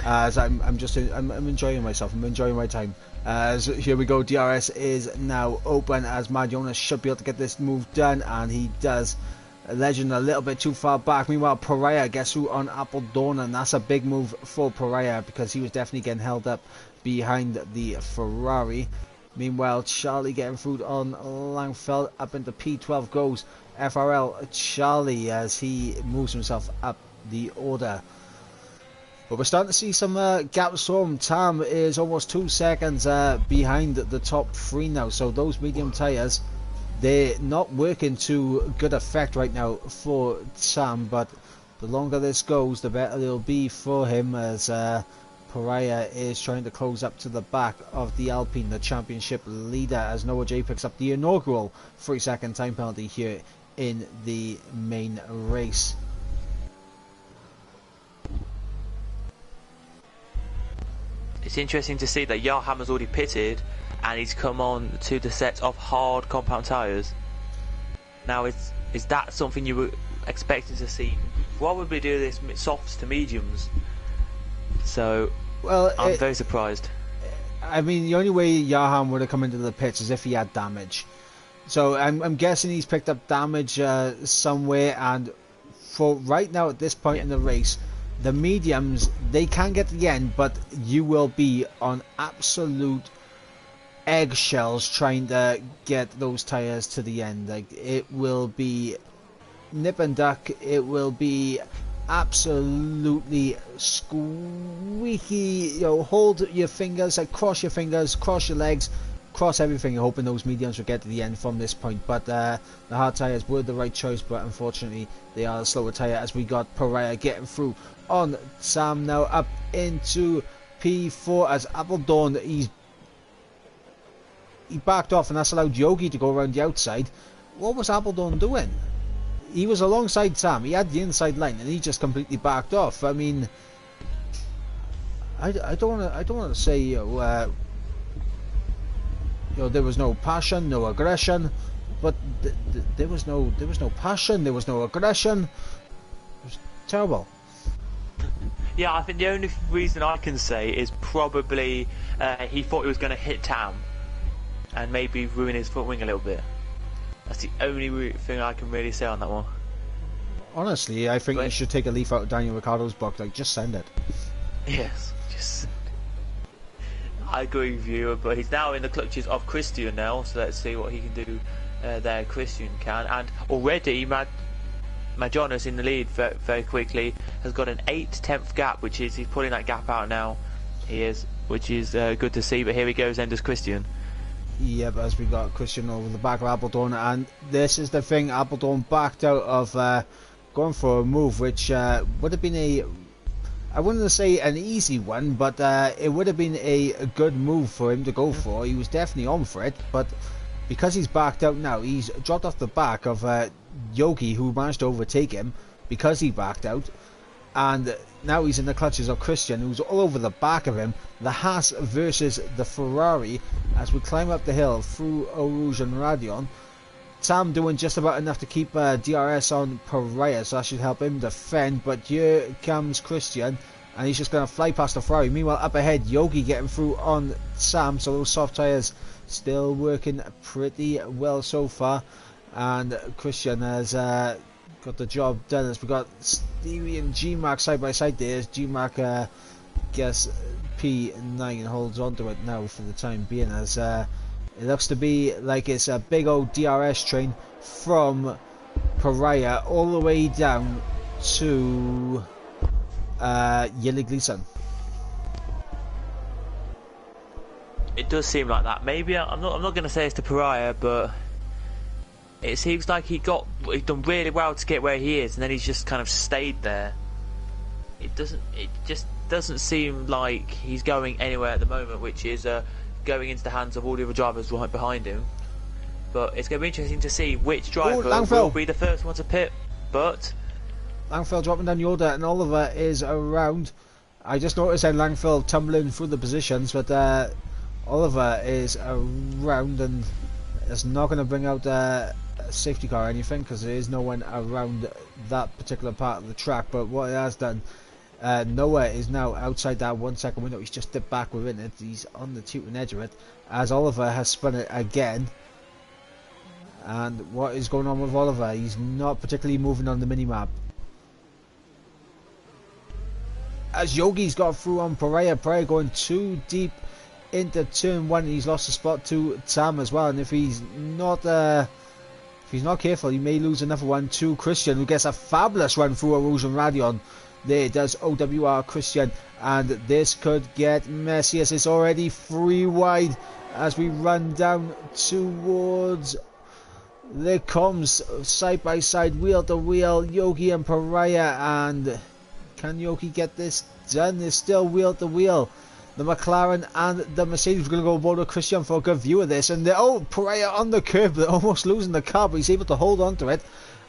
As I'm enjoying myself. I'm enjoying my time. As here we go, DRS is now open as Mad Jonas should be able to get this move done, and he does. Legend a little bit too far back. Meanwhile, Pariah gets through on Appledorn, and that's a big move for Pariah because he was definitely getting held up behind the Ferrari. Meanwhile, Charlie getting through on Langfeld. Up into P12 goes FRL Charlie as he moves himself up the order. But we're starting to see some gaps form. Tam is almost 2 seconds behind the top three now, so those medium tyres, they're not working to good effect right now for Sam, but the longer this goes, the better it'll be for him, as Pariah is trying to close up to the back of the Alpine, the championship leader, as Noah J picks up the inaugural 3-second time penalty here in the main race. It's interesting to see that Jarham has already pitted, and he's come on to the set of hard compound tyres. Now, is that something you were expecting to see? Probably do this softs to mediums. So, well, I'm very surprised. I mean, the only way Jarham would have come into the pits is if he had damage. So I'm guessing he's picked up damage somewhere, and for right now at this point in the race, the mediums, they can get to the end, but you will be on absolute eggshells trying to get those tires to the end. Like, it will be nip and duck. It will be absolutely squeaky. You know, hold your fingers, like cross your fingers, cross your legs, cross everything, hoping those mediums will get to the end from this point. But the hard tires were the right choice, but unfortunately they are the slower tire, as we got Pariah getting through on Sam now up into P4 as Appledorn, he backed off, and that's allowed Yogi to go around the outside. What was Appledorn doing? He was alongside Sam, he had the inside line, and he just completely backed off. I mean, I don't want to say you know, there was no passion, no aggression, but there was no passion, there was no aggression. It was terrible. Yeah, I think the only reason I can say is probably he thought he was going to hit Tam and maybe ruin his front wing a little bit. That's the only thing I can really say on that one. Honestly, I think you should take a leaf out of Daniel Ricciardo's book. Like, just send it. Yes, just. I agree with you, but he's now in the clutches of Christian now, so let's see what he can do there Christian can, and already Majonas in the lead very, very quickly has got an 8/10 gap, which is he's pulling that gap out now. He is, which is good to see. But here he goes, then does Christian. Yep, as we got Christian over the back of Appledorn, and this is the thing, Appledorn backed out of going for a move which would have been I wouldn't say an easy one, but it would have been a good move for him to go for. He was definitely on for it, but because he's backed out now, he's dropped off the back of Yogi, who managed to overtake him because he backed out, and now he's in the clutches of Christian, who's all over the back of him. The Haas versus the Ferrari as we climb up the hill through Eau Rouge and Radion. Tam doing just about enough to keep DRS on Pariah, so that should help him defend, but here comes Christian, and he's just going to fly past the Ferrari. Meanwhile, up ahead, Yogi getting through on Sam, so those soft tyres still working pretty well so far, and Christian has got the job done as we got Stevie and GMAC side by side there. As GMAC guess P9 holds on to it now for the time being, as it looks to be like it's a big old DRS train from Pariah all the way down to Yili Gleason. It does seem like that. Maybe I'm not going to say it's to Pariah, but it seems like he's done really well to get where he is, and then he's just kind of stayed there. It just doesn't seem like he's going anywhere at the moment, which is going into the hands of all the other drivers right behind him. But it's going to be interesting to see which driver will be the first one to pit. But Langfeld dropping down the order, and Oliver is around. I just noticed how Langfeld tumbling through the positions, but Oliver is around, and it's not going to bring out a safety car or anything because there is no one around that particular part of the track. But what it has done, Noah is now outside that 1 second window. He's just dipped back within it. He's on the tooting edge of it as Oliver has spun it again. And what is going on with Oliver? He's not particularly moving on the minimap. As Yogi's got through on Pariah going too deep into turn 1. He's lost a spot to Tam as well, and if he's not careful, he may lose another one to Christian, who gets a fabulous run through Rouge and Radion. There does OWR Christian, and this could get messy as it's already 3 wide as we run down towards the comms, side by side, wheel to wheel, Yogi and Pariah, and can Yogi get this done? There's still wheel to wheel. The McLaren and the Mercedes are going to go board with Christian for a good view of this, and Pariah on the curb, they're almost losing the car, but he's able to hold on to it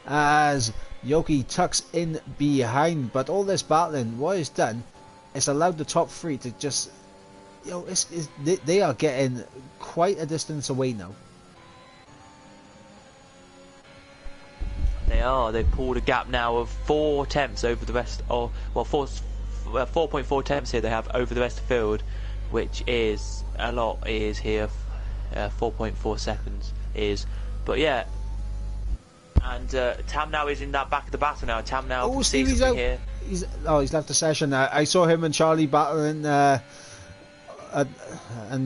as Yogi tucks in behind. But all this battling, what it's done, it's allowed the top 3 to just, they are getting quite a distance away now. they are. They've pulled a gap now of 4 attempts over the rest, or well, 4.4 attempts here they have over the rest of the field, which is a lot. Is here 4.4 seconds is, but yeah. And Tam now is in that back of the battle now. Tam now can see something here. He's left the session. I saw him and Charlie battling, and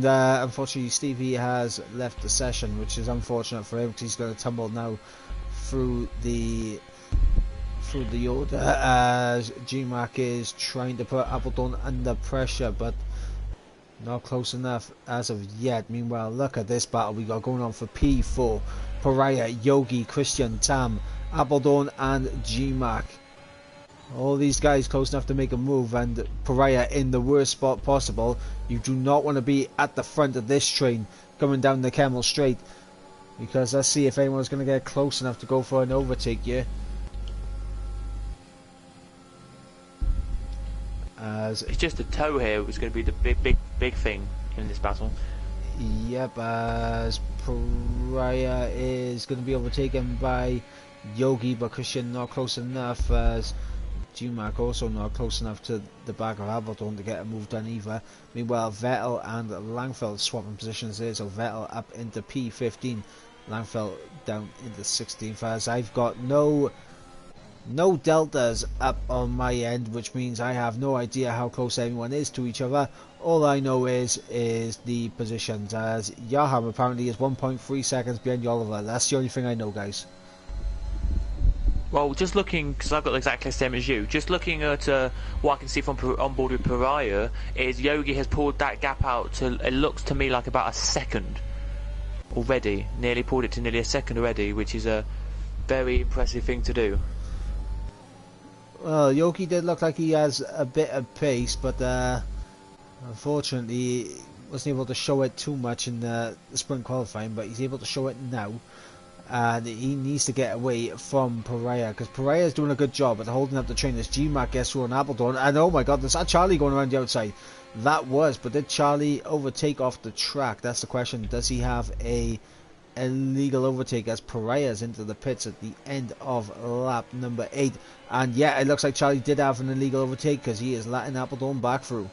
unfortunately Stevie has left the session, which is unfortunate for him because he's going to tumble now through the order as GMAC is trying to put Appleton under pressure, but not close enough as of yet. Meanwhile, look at this battle we got going on for P4. Pariah, Yogi, Christian, Tam, Appledorn and GMAC. All these guys close enough to make a move, and Pariah in the worst spot possible. You do not want to be at the front of this train coming down the Camel Straight, because let's see if anyone's going to get close enough to go for an overtake here. As it's just a toe here was going to be the big thing in this battle. Yep, as Pariah is going to be overtaken by Yogi, but Christian not close enough, as GMAC also not close enough to the back of Appleton to get a move done either. Meanwhile, Vettel and Langfeld swapping positions there, so Vettel up into P15, Langfeld down into 16th, as I've got no deltas up on my end, which means I have no idea how close anyone is to each other. All I know is the positions, as Yaham apparently is 1.3 seconds behind Oliver. That's the only thing I know, guys. Well, just looking, because I've got exactly the same as you, just looking at what I can see from on board with Pariah, is Yogi has pulled that gap out to, it looks to me like about a second already. Nearly pulled it to nearly a second already, which is a very impressive thing to do. Well, Yogi did look like he has a bit of pace, but unfortunately he wasn't able to show it too much in the sprint qualifying, but he's able to show it now. And he needs to get away from Pariah, because Pariah is doing a good job at holding up the train as GMAC gets through on Appledorn. And oh my god, there's that Charlie going around the outside. That was, but did Charlie overtake off the track? That's the question. Does he have a illegal overtake as Pariah's into the pits at the end of lap number 8? And yeah, it looks like Charlie did have an illegal overtake, because he is letting Appledorn back through.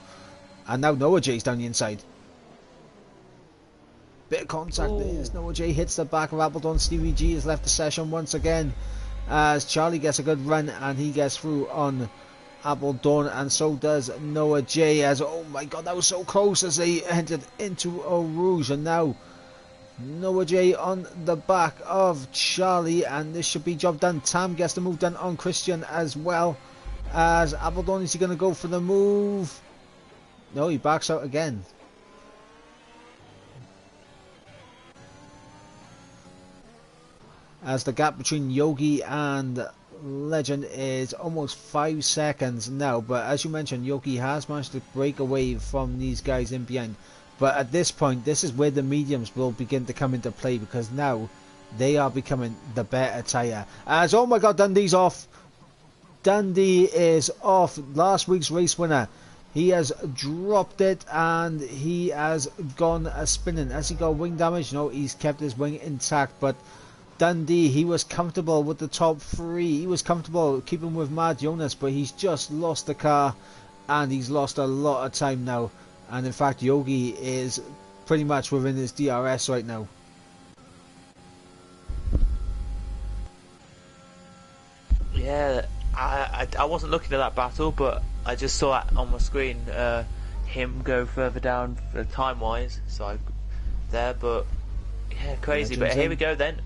And now Noah J's down the inside. Bit of contact there as Noah J hits the back of Appledorn. Stevie G has left the session once again as Charlie gets a good run and he gets through on Appledorn, and so does Noah J, as oh my god, that was so close as they entered into Eau Rouge. And now Noah J on the back of Charlie, and this should be job done. Tam gets the move done on Christian as well, as Appledorn, is he going to go for the move? No, he backs out again. As the gap between Yogi and Legend is almost 5 seconds now, but as you mentioned, Yogi has managed to break away from these guys in behind. But at this point, this is where the mediums will begin to come into play, because now they are becoming the better tyre. As oh my god, Dundee's off. Dundee is off. Last week's race winner, he has dropped it and he has gone spinning. Has he got wing damage? No, he's kept his wing intact, but Dundee, he was comfortable with the top 3. He was comfortable keeping with Mad Jonas, but he's just lost the car and he's lost a lot of time now. And in fact, Yogi is pretty much within his DRS right now. Yeah, I wasn't looking at that battle, but I just saw it on my screen, him go further down time-wise, so but yeah, crazy. But here we go then.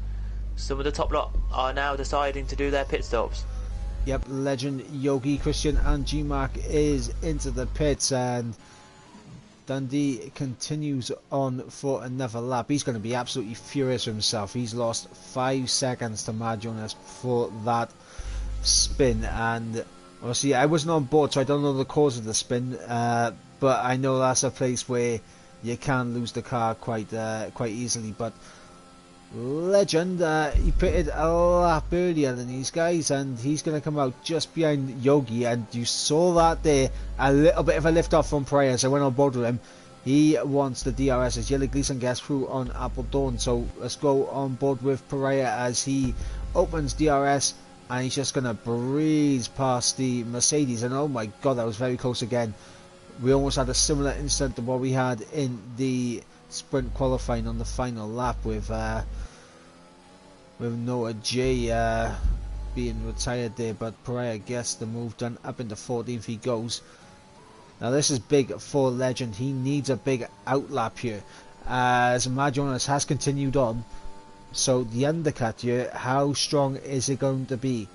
Some of the top lot are now deciding to do their pit stops. Yep, Legend, Yogi, Christian and GMAC is into the pits, and Dundee continues on for another lap. He's going to be absolutely furious with himself. He's lost 5 seconds to Mad Jonas for that spin, and obviously I wasn't on board, so I don't know the cause of the spin, but I know that's a place where you can lose the car quite easily. But Legend, he pitted a lap earlier than these guys, and he's going to come out just behind Yogi, and you saw that there, a little bit of a lift off from Pariah, so I went on board with him. He wants the DRS as Yellow Gleason gets through on Appledorn, so let's go on board with Pariah as he opens DRS, and he's just going to breeze past the Mercedes, and oh my god, that was very close again. We almost had a similar incident to what we had in the sprint qualifying on the final lap with Noah J being retired there, but Pariah gets the move done. Up into 14th he goes. Now this is big for Legend. He needs a big outlap here, as Mad Jonas has continued on. So the undercut here, how strong is it going to be?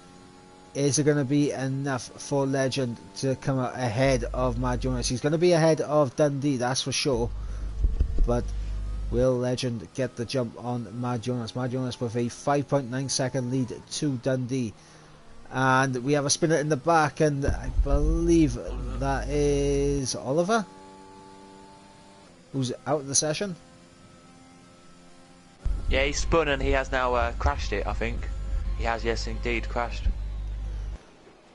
Is it going to be enough for Legend to come out ahead of Mad Jonas? He's going to be ahead of Dundee, that's for sure. But will Legend get the jump on Mad Jonas? Mad Jonas with a 5.9 second lead to Dundee. And we have a spinner in the back, and I believe that is Oliver, who's out of the session. Yeah, he's spun and he has now crashed it, I think. He has, yes indeed, crashed.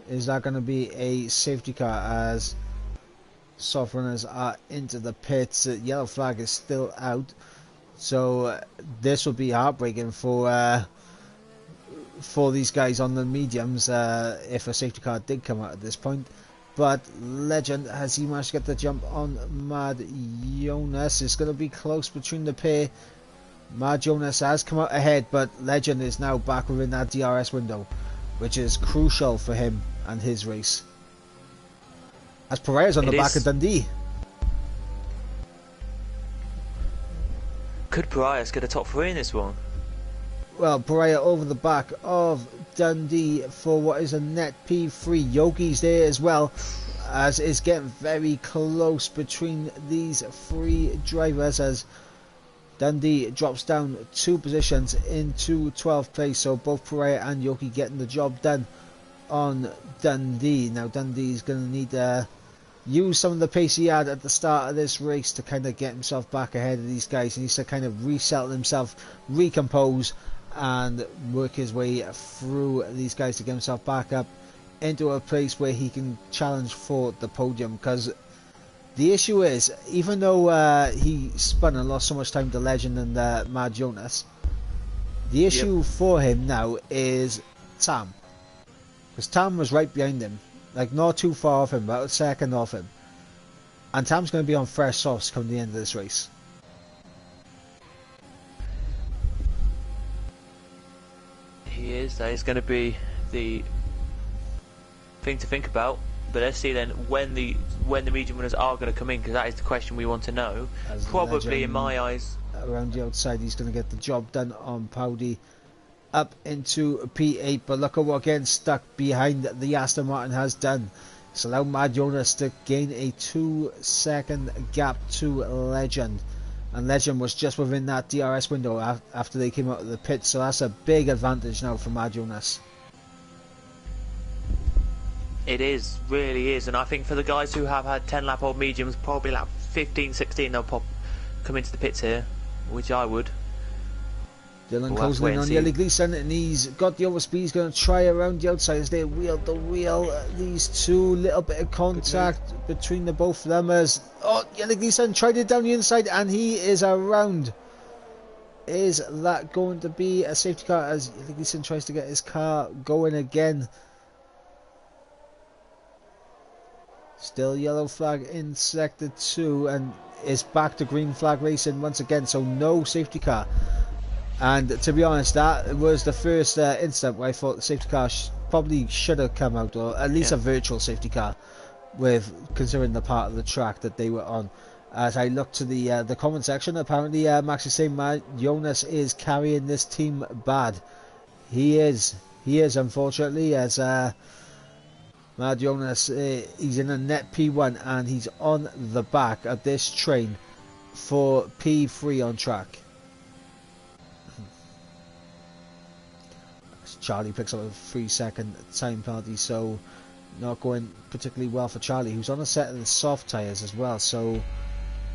Is that going to be a safety car as soft runners are into the pits? Yellow flag is still out, so this will be heartbreaking for these guys on the mediums if a safety car did come out at this point. But Legend, has he managed to get the jump on Mad Jonas? It's going to be close between the pair. Mad Jonas has come out ahead, but Legend is now back within that DRS window, which is crucial for him and his race. As Pariah's on the back of Dundee. Could Parias get a top 3 in this one? Well, Pariah over the back of Dundee for what is a net P3. Yogi's there as well, as it's getting very close between these three drivers as Dundee drops down 2 positions into 12th place. So both Pariah and Yogi getting the job done on Dundee. Now Dundee's going to need to use some of the pace he had at the start of this race to kind of get himself back ahead of these guys. He needs to kind of resettle himself, recompose, and work his way through these guys to get himself back up into a place where he can challenge for the podium. Because the issue is, even though he spun and lost so much time to Legend and Mad Jonas, the issue for him now is Tam. Because Tam was right behind him, like not too far off him, about a second off him. And Tam's going to be on fresh softs come the end of this race. He is. That is going to be the thing to think about. But let's see then when the region winners are going to come in, because that is the question we want to know. As Probably Legend, in my eyes, around the outside, he's going to get the job done on Powdy up into P8. But look at what getting stuck behind the Aston Martin has done. It's allowed Mad Jonas to gain a 2-second gap to Legend. And Legend was just within that DRS window after they came out of the pit. So that's a big advantage now for Mad Jonas. it is, really is. And I think for the guys who have had 10 lap old mediums, probably lap 15, 16, they'll come into the pits here, which I would. Dylan closing in on Yelly Gleason, and he's got the overspeed. He's going to try around the outside as they wheel the wheel. These two, little bit of contact between the both of them as Yelly Gleason tried it down the inside, and he is around. Is that going to be a safety car as Yelly Gleason tries to get his car going again? Still yellow flag in sector 2, and it's back to green flag racing once again, so no safety car. And to be honest, that was the first incident where I thought the safety car probably should have come out, or at least a virtual safety car, with considering the part of the track that they were on. As I look to the comment section, apparently Max is saying Jonas is carrying this team bad. He is unfortunately, as Mad Jonas, he's in a net P1 and he's on the back of this train for P3 on track. Charlie picks up a 3-second time penalty, so not going particularly well for Charlie, who's on a set of the soft tyres as well. So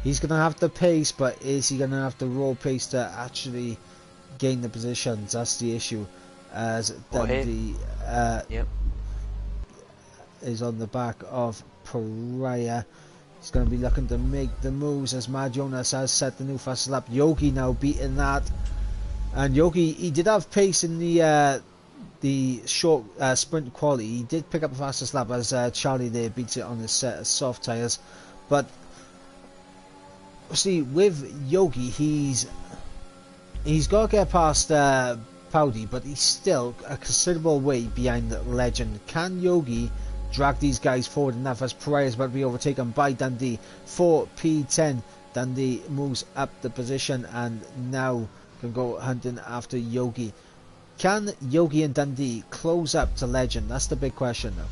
he's going to have the pace, but is he going to have the raw pace to actually gain the positions? That's the issue. As Dundee is on the back of Pariah. He's going to be looking to make the moves as Mad Jonas has set the new fastest lap. Yogi now beating that. And Yogi, he did have pace in the short sprint quality. He did pick up the fastest lap as Charlie there beats it on his set of soft tyres. But see, with Yogi, he's got to get past Powdy, but he's still a considerable way behind the Legend. Can Yogi drag these guys forward enough as Pariah is about to be overtaken by Dundee for P10? Dundee moves up the position and now can go hunting after Yogi. Can Yogi and Dundee close up to Legend? That's the big question now.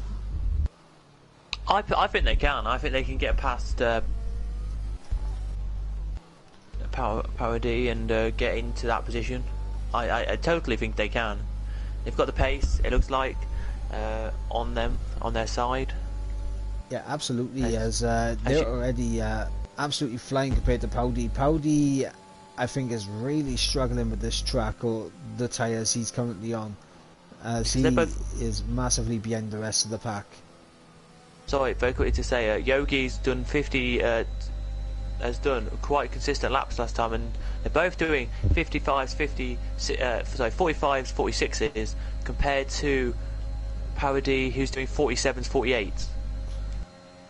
I think they can. I think they can get past Parody and get into that position. I totally think they can. They've got the pace, it looks like, on their side. Yeah, absolutely. As they're already absolutely flying compared to Powdy. Powdy, I think, is really struggling with this track, or the tyres he's currently on, as he is massively behind the rest of the pack. Sorry, very quickly to say, Yogi's done 50, has done quite consistent laps last time, and they're both doing 55s, 45s, 46s, compared to Parody, who's doing 47s, 48s.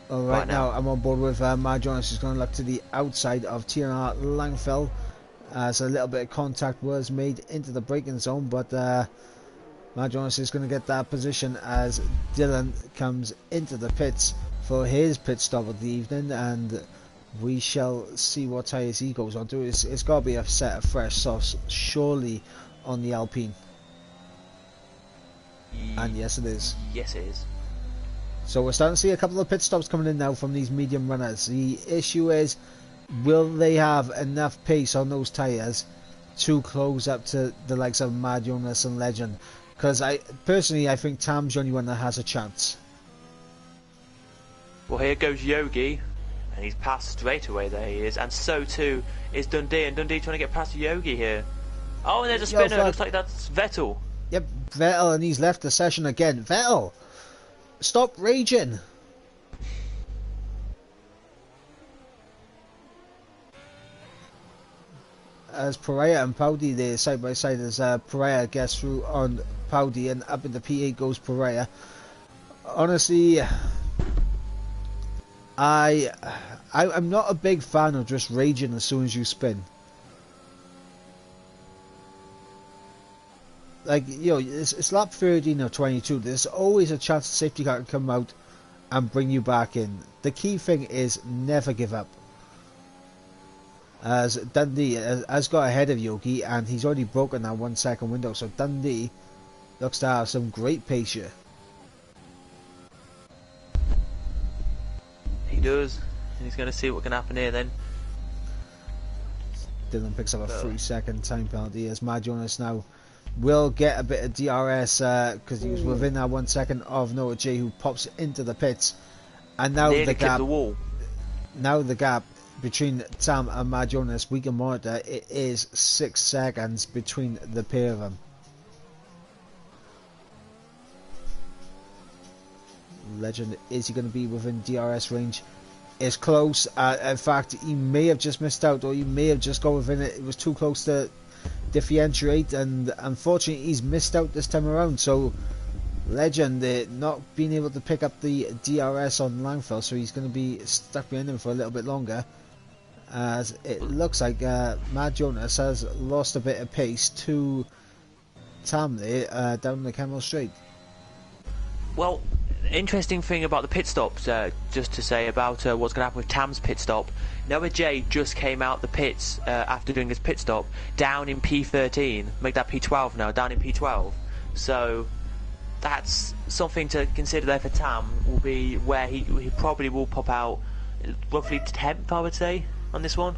Alright, now I'm on board with Mad Jonas, who's going to look to the outside of TNR Langfell, as a little bit of contact was made into the braking zone, but Mad Jonas is going to get that position as Dylan comes into the pits for his pit stop of the evening, and We shall see what tyres he goes on to. It's got to be a set of fresh softs, surely, on the Alpine. And yes, it is. Yes, it is. So we're starting to see a couple of pit stops coming in now from these medium runners. The issue is, will they have enough pace on those tyres to close up to the likes of Mad Jonas and Legend? Because I think Tam's the only one that has a chance. Well, here goes Yogi, and he's passed straight away. There he is, and so too is Dundee, and Dundee trying to get past Yogi here. Oh, and there's a spinner. It looks like that's Vettel. Yep, Vettel, and he's left the session again. Vettel, stop raging. As Pereira and Paudi there side by side, as Pereira gets through on Paudi, and up in the P8 goes Pereira. Honestly, I'm not a big fan of just raging as soon as you spin. Like, you know, it's lap 13 or 22. There's always a chance the safety car can come out and bring you back in. The key thing is never give up. As Dundee has got ahead of Yogi, and he's already broken that 1 second window. So Dundee looks to have some great pace here. He does, and he's going to see what can happen here then. Dylan picks up a 3-second time penalty, as Mad Jonas now will get a bit of DRS because he was within that 1 second of Noah J, who pops into the pits, and now the gap. Now the gap between Tam and Mad Jonas, we can monitor. It is 6 seconds between the pair of them. Legend, is he going to be within DRS range? It's close. In fact, he may have just missed out, or he may have just gone within it. It was too close to differentiate, and unfortunately he's missed out this time around. So Legend not being able to pick up the DRS on Langfeld, so he's going to be stuck behind him for a little bit longer, as it looks like Mad Jonas has lost a bit of pace to Tam there down the Camel Straight. Well, interesting thing about the pit stops, just to say about what's going to happen with Tam's pit stop. Noah J just came out the pits after doing his pit stop down in P13, make that P12 now, down in P12. So that's something to consider there for Tam. Will be where he probably will pop out roughly 10th, I would say, on this one.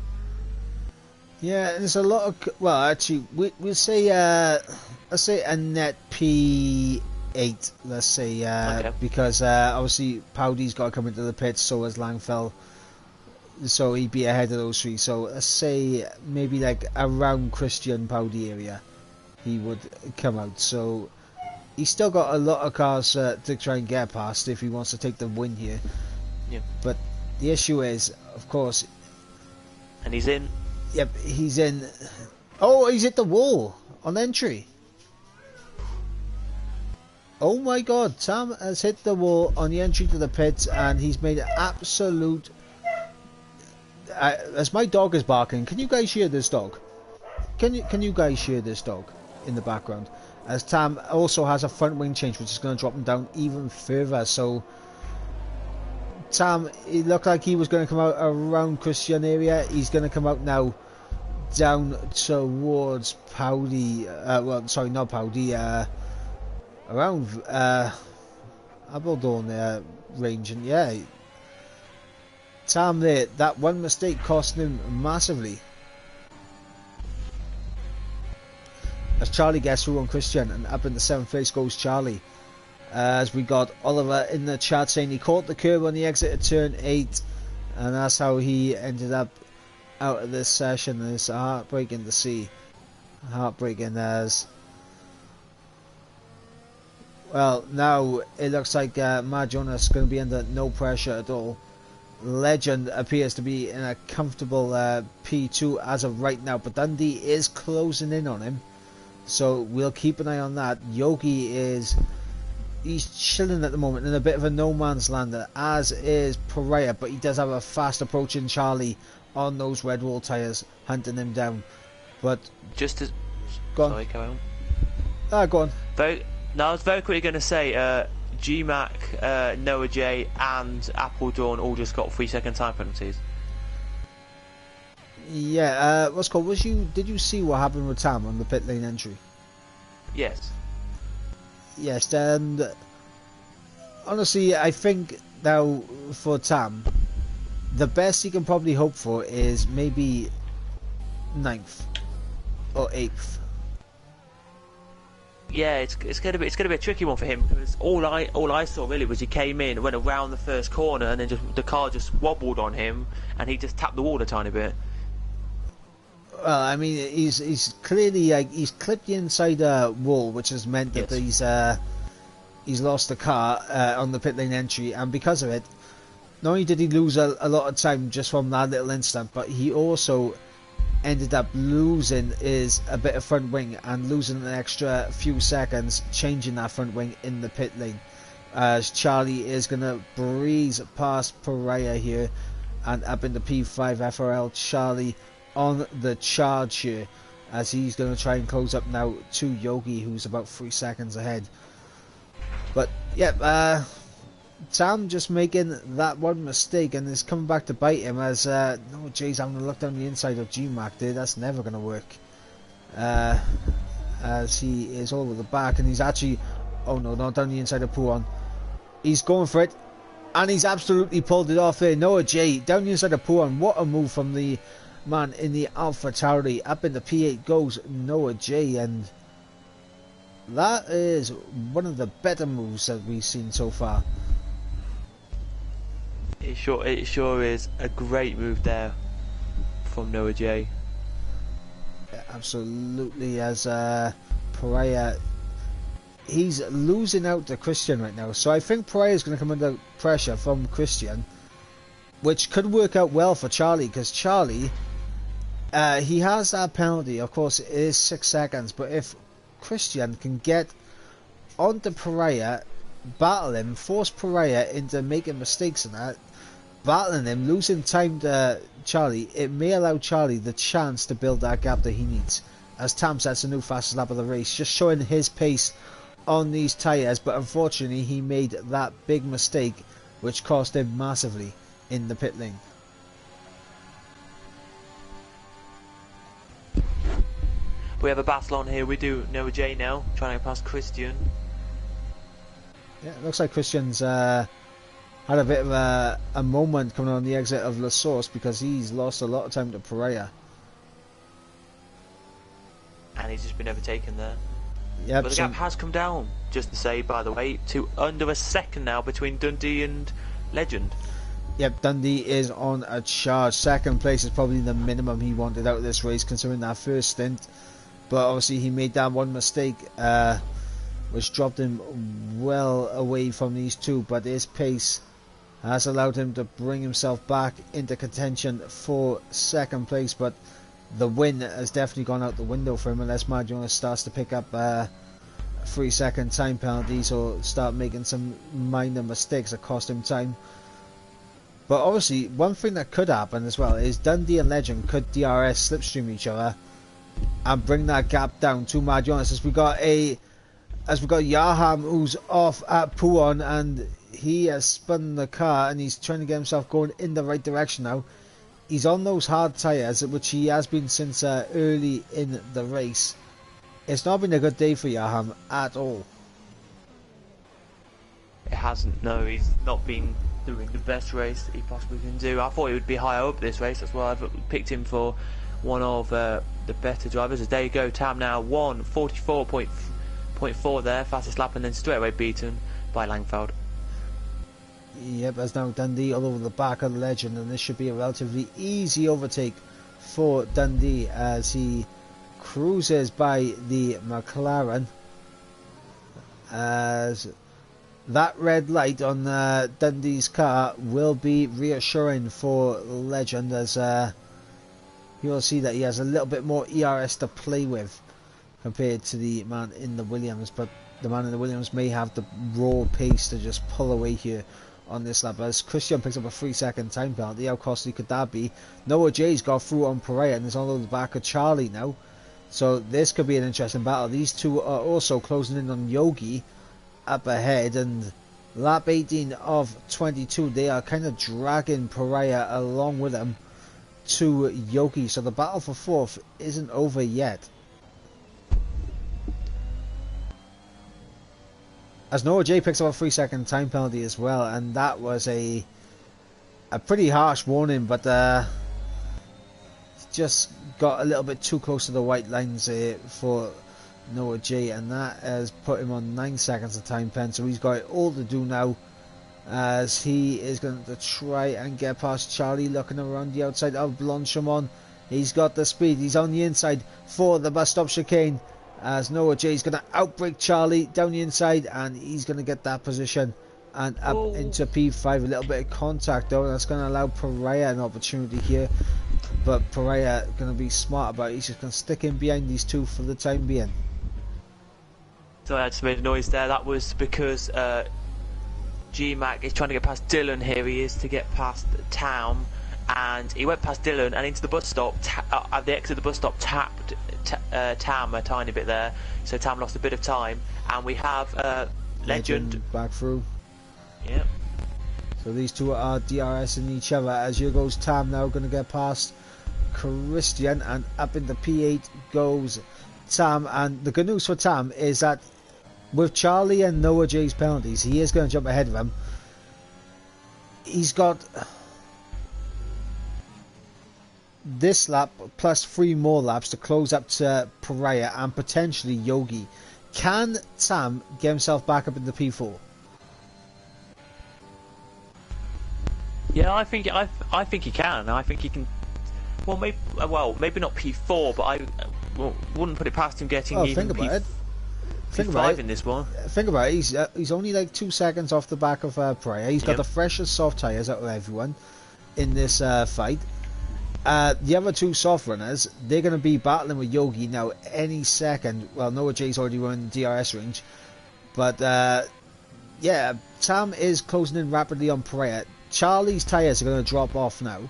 Yeah, there's a lot of, well, actually we'll say let's say a net P8, let's say, okay. Because obviously Paudi's got to come into the pits, so has Langfeld, so he'd be ahead of those three. So let's say maybe like around Christian Paudi area he would come out. So he's still got a lot of cars to try and get past if he wants to take the win here. Yeah. But the issue is, of course, and he's in. Yep, he's in. Oh, he's hit the wall on entry. Oh my god, Tam has hit the wall on the entry to the pits, and he's made an absolute... as my dog is barking, can you guys hear this dog? Can you guys hear this dog in the background? As Tam also has a front wing change, which is going to drop him down even further. So Tam, it looked like he was going to come out around Christian area. He's going to come out now down towards Paudi. Well, sorry, not Paudi. Around Aberdeen range, and yeah, Tam there, that one mistake cost him massively. As Charlie gets through on Christian, and up in the 7th place goes Charlie. As we got Oliver in the chat saying he caught the curb on the exit at turn 8, and that's how he ended up out of this session. And it's heartbreaking to see. Heartbreaking as... Well, now it looks like Mad Jonas is going to be under no pressure at all. Legend appears to be in a comfortable P2 as of right now, but Dundee is closing in on him, so we'll keep an eye on that. Yogi he's chilling at the moment in a bit of a no man's land, as is Pereira, but he does have a fast approaching Charlie on those red wall tyres, hunting him down. But just to go on. Sorry, carry on. Go on. No, I was very quickly going to say, GMAC, Noah J and Apple Dawn all just got 3-second time penalties. Yeah, what's called? Did you see what happened with Tam on the pit lane entry? Yes. Yes, and honestly, I think now for Tam, the best he can probably hope for is maybe 9th or 8th. Yeah, it's gonna be a tricky one for him, because all I saw really was he came in, went around the first corner, and then the car just wobbled on him, and he just tapped the wall a tiny bit. Well, I mean, he's clearly he's clipped the inside wall, which has meant that he's lost the car on the pit lane entry, and because of it, not only did he lose a lot of time just from that little incident, but he also ended up losing a bit of front wing and losing an extra few seconds changing that front wing in the pit lane, as Charlie is going to breeze past Pariah here and up into P5 FRL. Charlie on the charge here as he's going to try and close up now to Yogi, who's about 3 seconds ahead. But yeah, Tam just making that one mistake, and it's coming back to bite him as no, Jay's having a look down the inside of GMAC there. That's never going to work, as he is all over the back, and he's actually, oh no, not down the inside of Puon. He's going for it, and he's absolutely pulled it off there. Noah J down the inside of Puon. What a move from the man in the Alpha Tauri. Up in the P8 goes Noah J, and that is one of the better moves that we've seen so far. It sure is a great move there from Noah J. Yeah, absolutely, as Pariah, he's losing out to Christian right now, so I think Pariah is going to come under pressure from Christian, which could work out well for Charlie, because Charlie, he has that penalty. Of course, it is 6 seconds, but if Christian can get onto Pariah, battle him, force Pariah into making mistakes in that, battling him, losing time to Charlie, it may allow Charlie the chance to build that gap that he needs, as Tam sets a new fastest lap of the race, just showing his pace on these tyres. But unfortunately he made that big mistake which cost him massively in the pit lane. We have a battle on here. We do Noah J now, trying to get past Christian. Yeah, it looks like Christian's had a bit of a moment coming on the exit of La Source, because he's lost a lot of time to Pariah. And he's just been overtaken there. Yep, but the gap has come down, just to say, by the way, to under a second now between Dundee and Legend. Yep, Dundee is on a charge. Second place is probably the minimum he wanted out of this race, considering that first stint. But obviously he made that one mistake, which dropped him well away from these two. But his pace has allowed him to bring himself back into contention for second place. But the win has definitely gone out the window for him, unless Marjonas starts to pick up 3 second time penalties or start making some minor mistakes that cost him time. But obviously one thing that could happen as well is Dundee and Legend could DRS slipstream each other and bring that gap down to Marjonas, as we got Yaham, who's off at Puon, and he has spun the car and he's trying to get himself going in the right direction now. He's on those hard tyres, which he has been since early in the race. It's not been a good day for Yaham at all. It hasn't, no. He's not been doing the best race that he possibly can do. I thought he would be higher up this race. That's why I've picked him for one of the better drivers. As there you go, Tam now 1:44.4 there, fastest lap, and then straight away beaten by Langfeld. Yep, as now Dundee all over the back of the Legend, and this should be a relatively easy overtake for Dundee as he cruises by the McLaren, as that red light on Dundee's car will be reassuring for Legend, as you'll see that he has a little bit more ERS to play with compared to the man in the Williams, but the man in the Williams may have the raw pace to just pull away here on this lap, as Christian picks up a 3 second time penalty. How costly could that be? Noah J's got through on Pariah and is on the back of Charlie now, so this could be an interesting battle. These two are also closing in on Yogi up ahead, and lap 18 of 22, they are kind of dragging Pariah along with them to Yogi, so the battle for fourth isn't over yet. As Noah J picks up a 3-second time penalty as well, and that was a pretty harsh warning, but just got a little bit too close to the white lines for Noah J, and that has put him on 9 seconds of time pen, so he's got it all to do now, as he is going to try and get past Charlie, looking around the outside of Blanchimon. He's got the speed, he's on the inside for the bus stop chicane, as Noah J is going to outbreak Charlie down the inside, and he's going to get that position and up into P5. A little bit of contact though, that's going to allow Pariah an opportunity here, but Pariah going to be smart about it. He's just going to stick in behind these two for the time being. So I just made a noise there. That was because GMAC is trying to get past Dylan. Here he is to get past Tam, and he went past Dylan and into the bus stop. At the exit of the bus stop, tapped Tam a tiny bit there, so Tam lost a bit of time. And we have Legend back through. Yep. So these two are DRSing each other, as here goes Tam now, going to get past Christian, and up into P8 goes Tam. And the good news for Tam is that with Charlie and Noah J's penalties, he is going to jump ahead of him. He's got this lap plus 3 more laps to close up to Pariah and potentially Yogi. Can Tam get himself back up into P4? Yeah, I think he can. I think he can. Well, maybe not P4, but I wouldn't put it past him getting even P5 in this one. Think about it. He's only like 2 seconds off the back of Pariah. He's got the freshest soft tyres out of everyone in this fight. The other two soft runners, they're going to be battling with Yogi now any second. Well, Noah J's already running DRS range, but yeah, Tam is closing in rapidly on Pariah. Charlie's tyres are going to drop off now.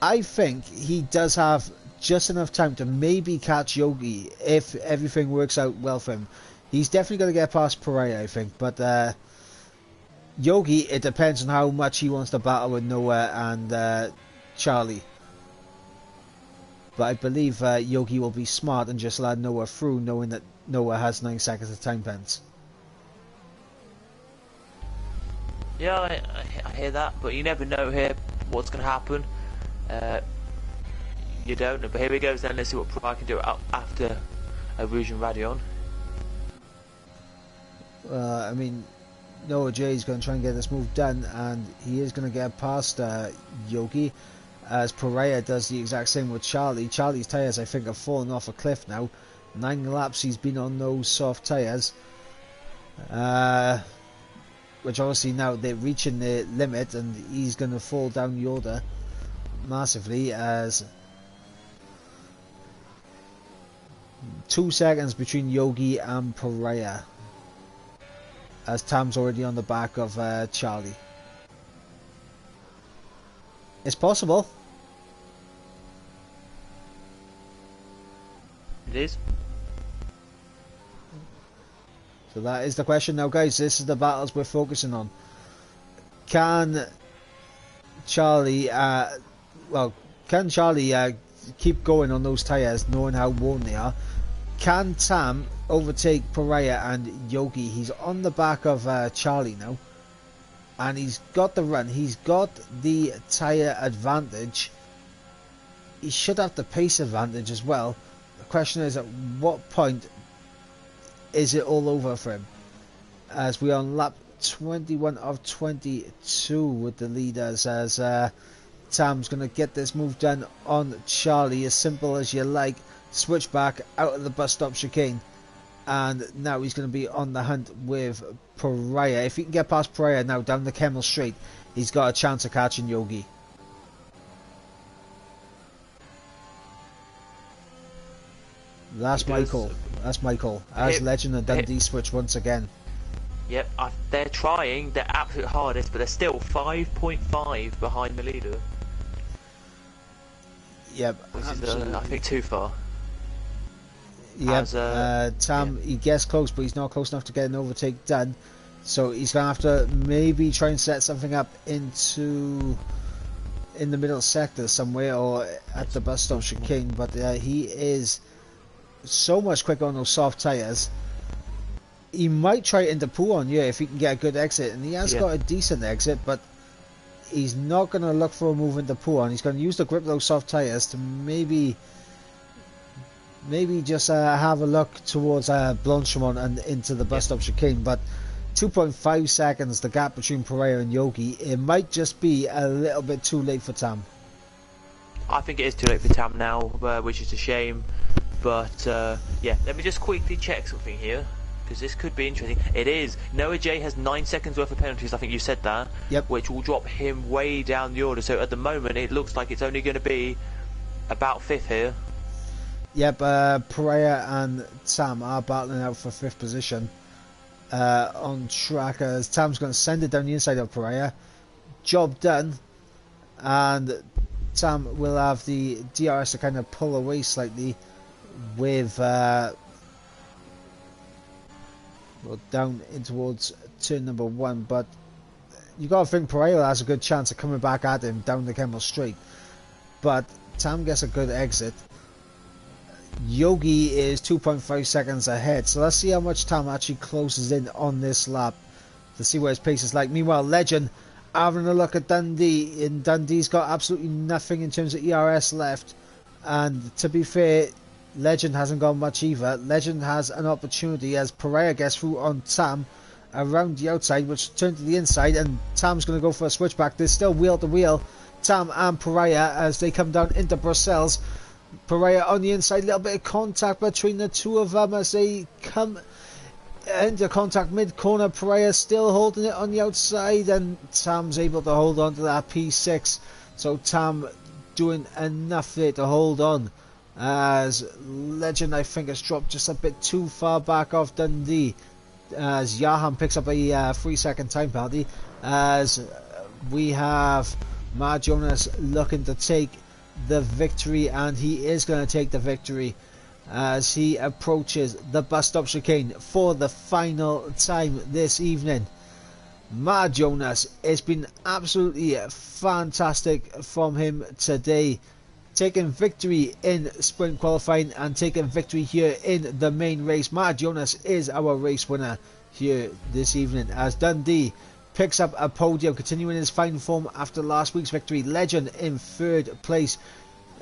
I think he does have just enough time to maybe catch Yogi if everything works out well for him. He's definitely going to get past Pariah, I think, but Yogi, it depends on how much he wants to battle with Noah and Charlie. But I believe Yogi will be smart and just let Noah through, knowing that Noah has 9 seconds of time pens. Yeah, I hear that, but you never know here what's going to happen. You don't know, but here we go then. Let's see what Pariah can do after Rouge and Radion. I mean, Noah J is going to try and get this move done, and he is going to get past Yogi, as Pariah does the exact same with Charlie. Charlie's tyres, I think, have fallen off a cliff now. 9 laps he's been on those soft tyres, which obviously now they're reaching the limit, and he's going to fall down the order massively, as 2 seconds between Yogi and Pariah, as Tam's already on the back of Charlie. It's possible. It is. So that is the question now, guys. This is the battles we're focusing on. Can Charlie keep going on those tyres, knowing how worn they are? Can Tam overtake Pariah and Yogi? He's on the back of Charlie now, and he's got the run. He's got the tyre advantage. He should have the pace advantage as well. The question is, at what point is it all over for him? As we are on lap 21 of 22 with the leaders, as Tam's going to get this move done on Charlie, as simple as you like. Switch back out of the bus stop chicane, and now he's going to be on the hunt with Pariah. If he can get past Pariah now down the Kemmel Straight, he's got a chance of catching Yogi. That's my call. That's my call. As Legend and Dundee switch once again. Yep, they're trying their absolute hardest, but they're still 5.5 behind the leader. Yep, which is I think too far. Yep, Tam, he gets close, but he's not close enough to get an overtake done. So he's going to have to maybe try and set something up into in the middle sector somewhere or at the bus stop chicane, but he is so much quicker on those soft tyres. He might try it into Pouon, yeah, if he can get a good exit, and he has got a decent exit, but he's not going to look for a move into Pouon. He's going to use the grip of those soft tyres to maybe just have a look towards Blanchimont and into the bus stop chicane, but 2.5 seconds the gap between Pereira and Yogi. It might just be a little bit too late for Tam. I think it is too late for Tam now, which is a shame. But yeah, let me just quickly check something here, because this could be interesting. It is. Noah J has 9 seconds worth of penalties, I think you said that. Yep. Which will drop him way down the order. So at the moment, it looks like it's only going to be about 5th here. Yep, Pereira and Tam are battling out for 5th position. On track as Tam's going to send it down the inside of Pereira. Job done. And Tam will have the DRS to kind of pull away slightly with well, down in towards turn number 1, but you got to think Pereira has a good chance of coming back at him down the Kemmel Straight, but Tam gets a good exit. Yogi is 2.5 seconds ahead, so let's see how much Tam actually closes in on this lap to see what his pace is like. Meanwhile, Legend having a look at Dundee, and Dundee's got absolutely nothing in terms of ERS left, and to be fair, Legend hasn't got much either. Legend has an opportunity as Pereira gets through on Tam around the outside, which turned to the inside, and Tam's going to go for a switchback. There's still wheel to wheel, Tam and Pereira, as they come down into Brussels. Pereira on the inside, a little bit of contact between the two of them as they come into contact mid-corner. Pereira still holding it on the outside, and Tam's able to hold on to that P6. So Tam doing enough there to hold on, as Legend, I think, has dropped just a bit too far back off Dundee, as Yahan picks up a 3-second time penalty, as we have Mar Jonas looking to take the victory, and he is going to take the victory as he approaches the bus stop chicane for the final time this evening. Mar Jonas, it's been absolutely fantastic from him today, taking victory in sprint qualifying and taking victory here in the main race. Mar Jonas is our race winner here this evening, as Dundee picks up a podium, continuing his fine form after last week's victory. Legend in 3rd place,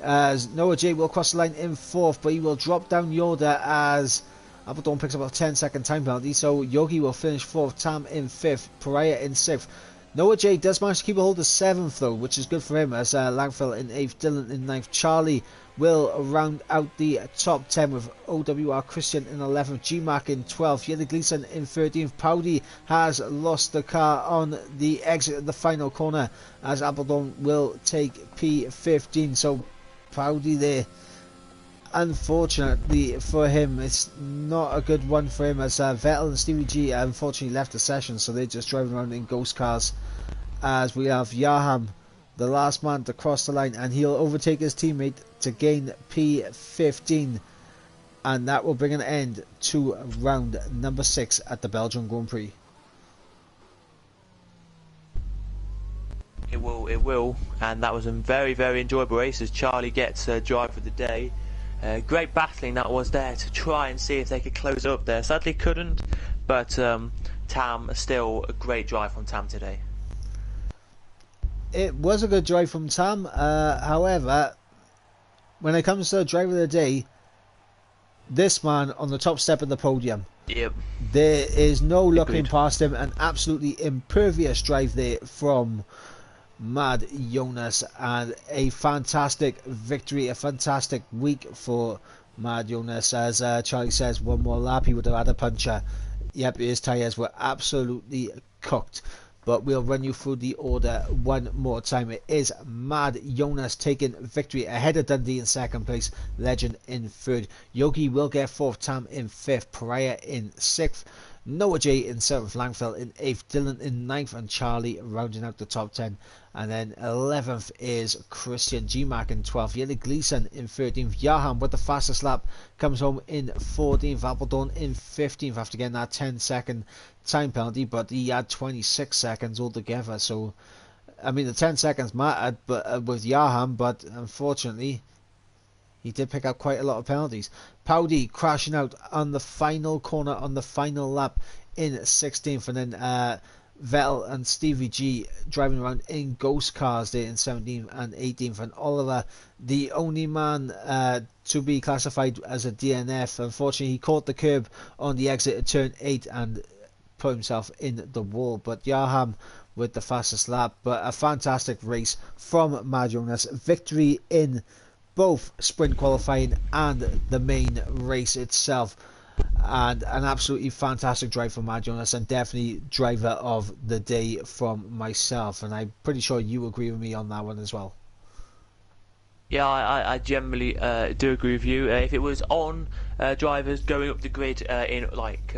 as Noah J will cross the line in 4th, but he will drop down the order as Appledorn picks up a 10-second time penalty. So Yogi will finish 4th, Tam in 5th, Pereira in 6th. Noah J does manage to keep a hold of 7th though, which is good for him, as Langfell in 8th, Dylan in 9th. Charlie will round out the top 10 with OWR Christian in 11th, GMAC in 12th, Yeti Gleason in 13th. Powdy has lost the car on the exit of the final corner, as Appledorn will take P15. So Powdy there, unfortunately for him, it's not a good one for him, as Vettel and Stevie G unfortunately left the session, so they're just driving around in ghost cars, as we have Yaham, the last man to cross the line, and he'll overtake his teammate to gain P15, and that will bring an end to round number 6 at the Belgian Grand Prix. It will, and that was a very, very enjoyable race as Charlie gets a drive for the day. Great battling that was there to try and see if they could close up there. Sadly couldn't, but Tam, still a great drive from Tam today. It was a good drive from Tam, however, when it comes to the drive of the day, this man on the top step of the podium, yep, there is no looking Agreed. past him. An absolutely impervious drive there from Mad Jonas, and a fantastic victory, a fantastic week for Mad Jonas. As Charlie says, one more lap he would have had a puncher. Yep, his tyres were absolutely cooked. But we'll run you through the order one more time. It is Mad Jonas taking victory ahead of Dundee in 2nd place, Legend in 3rd, Yogi will get 4th, Tam in 5th, Pereira in 6th, Noah J in 7th, Langfell in 8th, Dylan in 9th, and Charlie rounding out the top 10. And then 11th is Christian, GMAC in 12th, Yelly Gleason in 13th, Yaham with the fastest lap comes home in 14th, Appledorn in 15th after getting that 10-second time penalty, but he had 26 seconds altogether, so I mean, the 10 seconds mattered, but with Yaham, but unfortunately, he did pick up quite a lot of penalties. Powdy crashing out on the final corner on the final lap in 16th, and then Vettel and Stevie G driving around in ghost cars there in 17th and 18th, and Oliver, the only man to be classified as a DNF. Unfortunately, he caught the curb on the exit at turn 8 and put himself in the wall, but Yaham with the fastest lap. But a fantastic race from Mad Jonas. Victory in both sprint qualifying and the main race itself, and an absolutely fantastic drive from Mad Jonas, and definitely driver of the day from myself, and I'm pretty sure you agree with me on that one as well. Yeah, I generally do agree with you. If it was on drivers going up the grid in like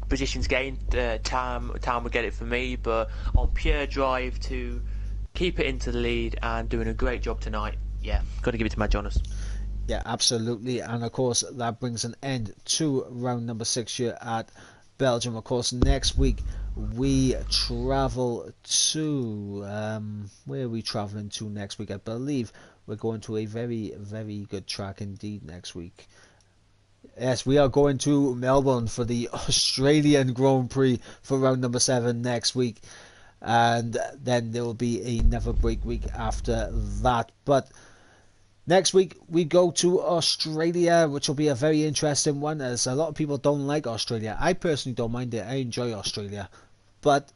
positions gained, Tam would get it for me. But on pure drive to keep it into the lead and doing a great job tonight, yeah, got to give it to Matt Jonas. Yeah, absolutely. And of course, that brings an end to round number 6 here at Belgium. Of course, next week we travel to where are we traveling to next week? I believe we're going to a very, very good track indeed next week. Yes, we are going to Melbourne for the Australian Grand Prix for round number 7 next week, and then there will be another break week after that. But next week we go to Australia, which will be a very interesting one, as a lot of people don't like Australia. I personally don't mind it. I enjoy Australia. But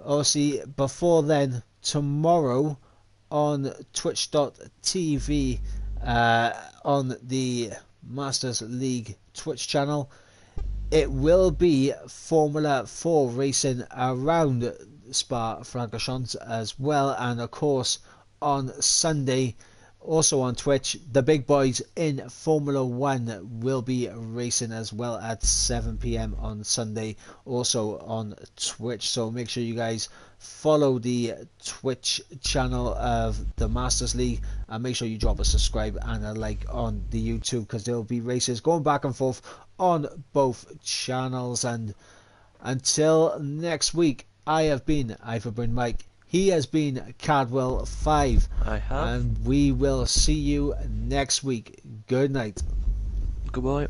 obviously before then, tomorrow on twitch.tv, on the Masters League Twitch channel, it will be Formula 4 racing around Spa-Francorchamps as well. And of course on Sunday, also on Twitch, the big boys in Formula 1 will be racing as well at 7 p.m. on Sunday, also on Twitch. So make sure you guys follow the Twitch channel of the Masters League, and make sure you drop a subscribe and a like on the YouTube, because there will be races going back and forth on both channels. And until next week, I have been Iverbryn Mike. He has been Cadwell5. I have. And we will see you next week. Good night. Goodbye.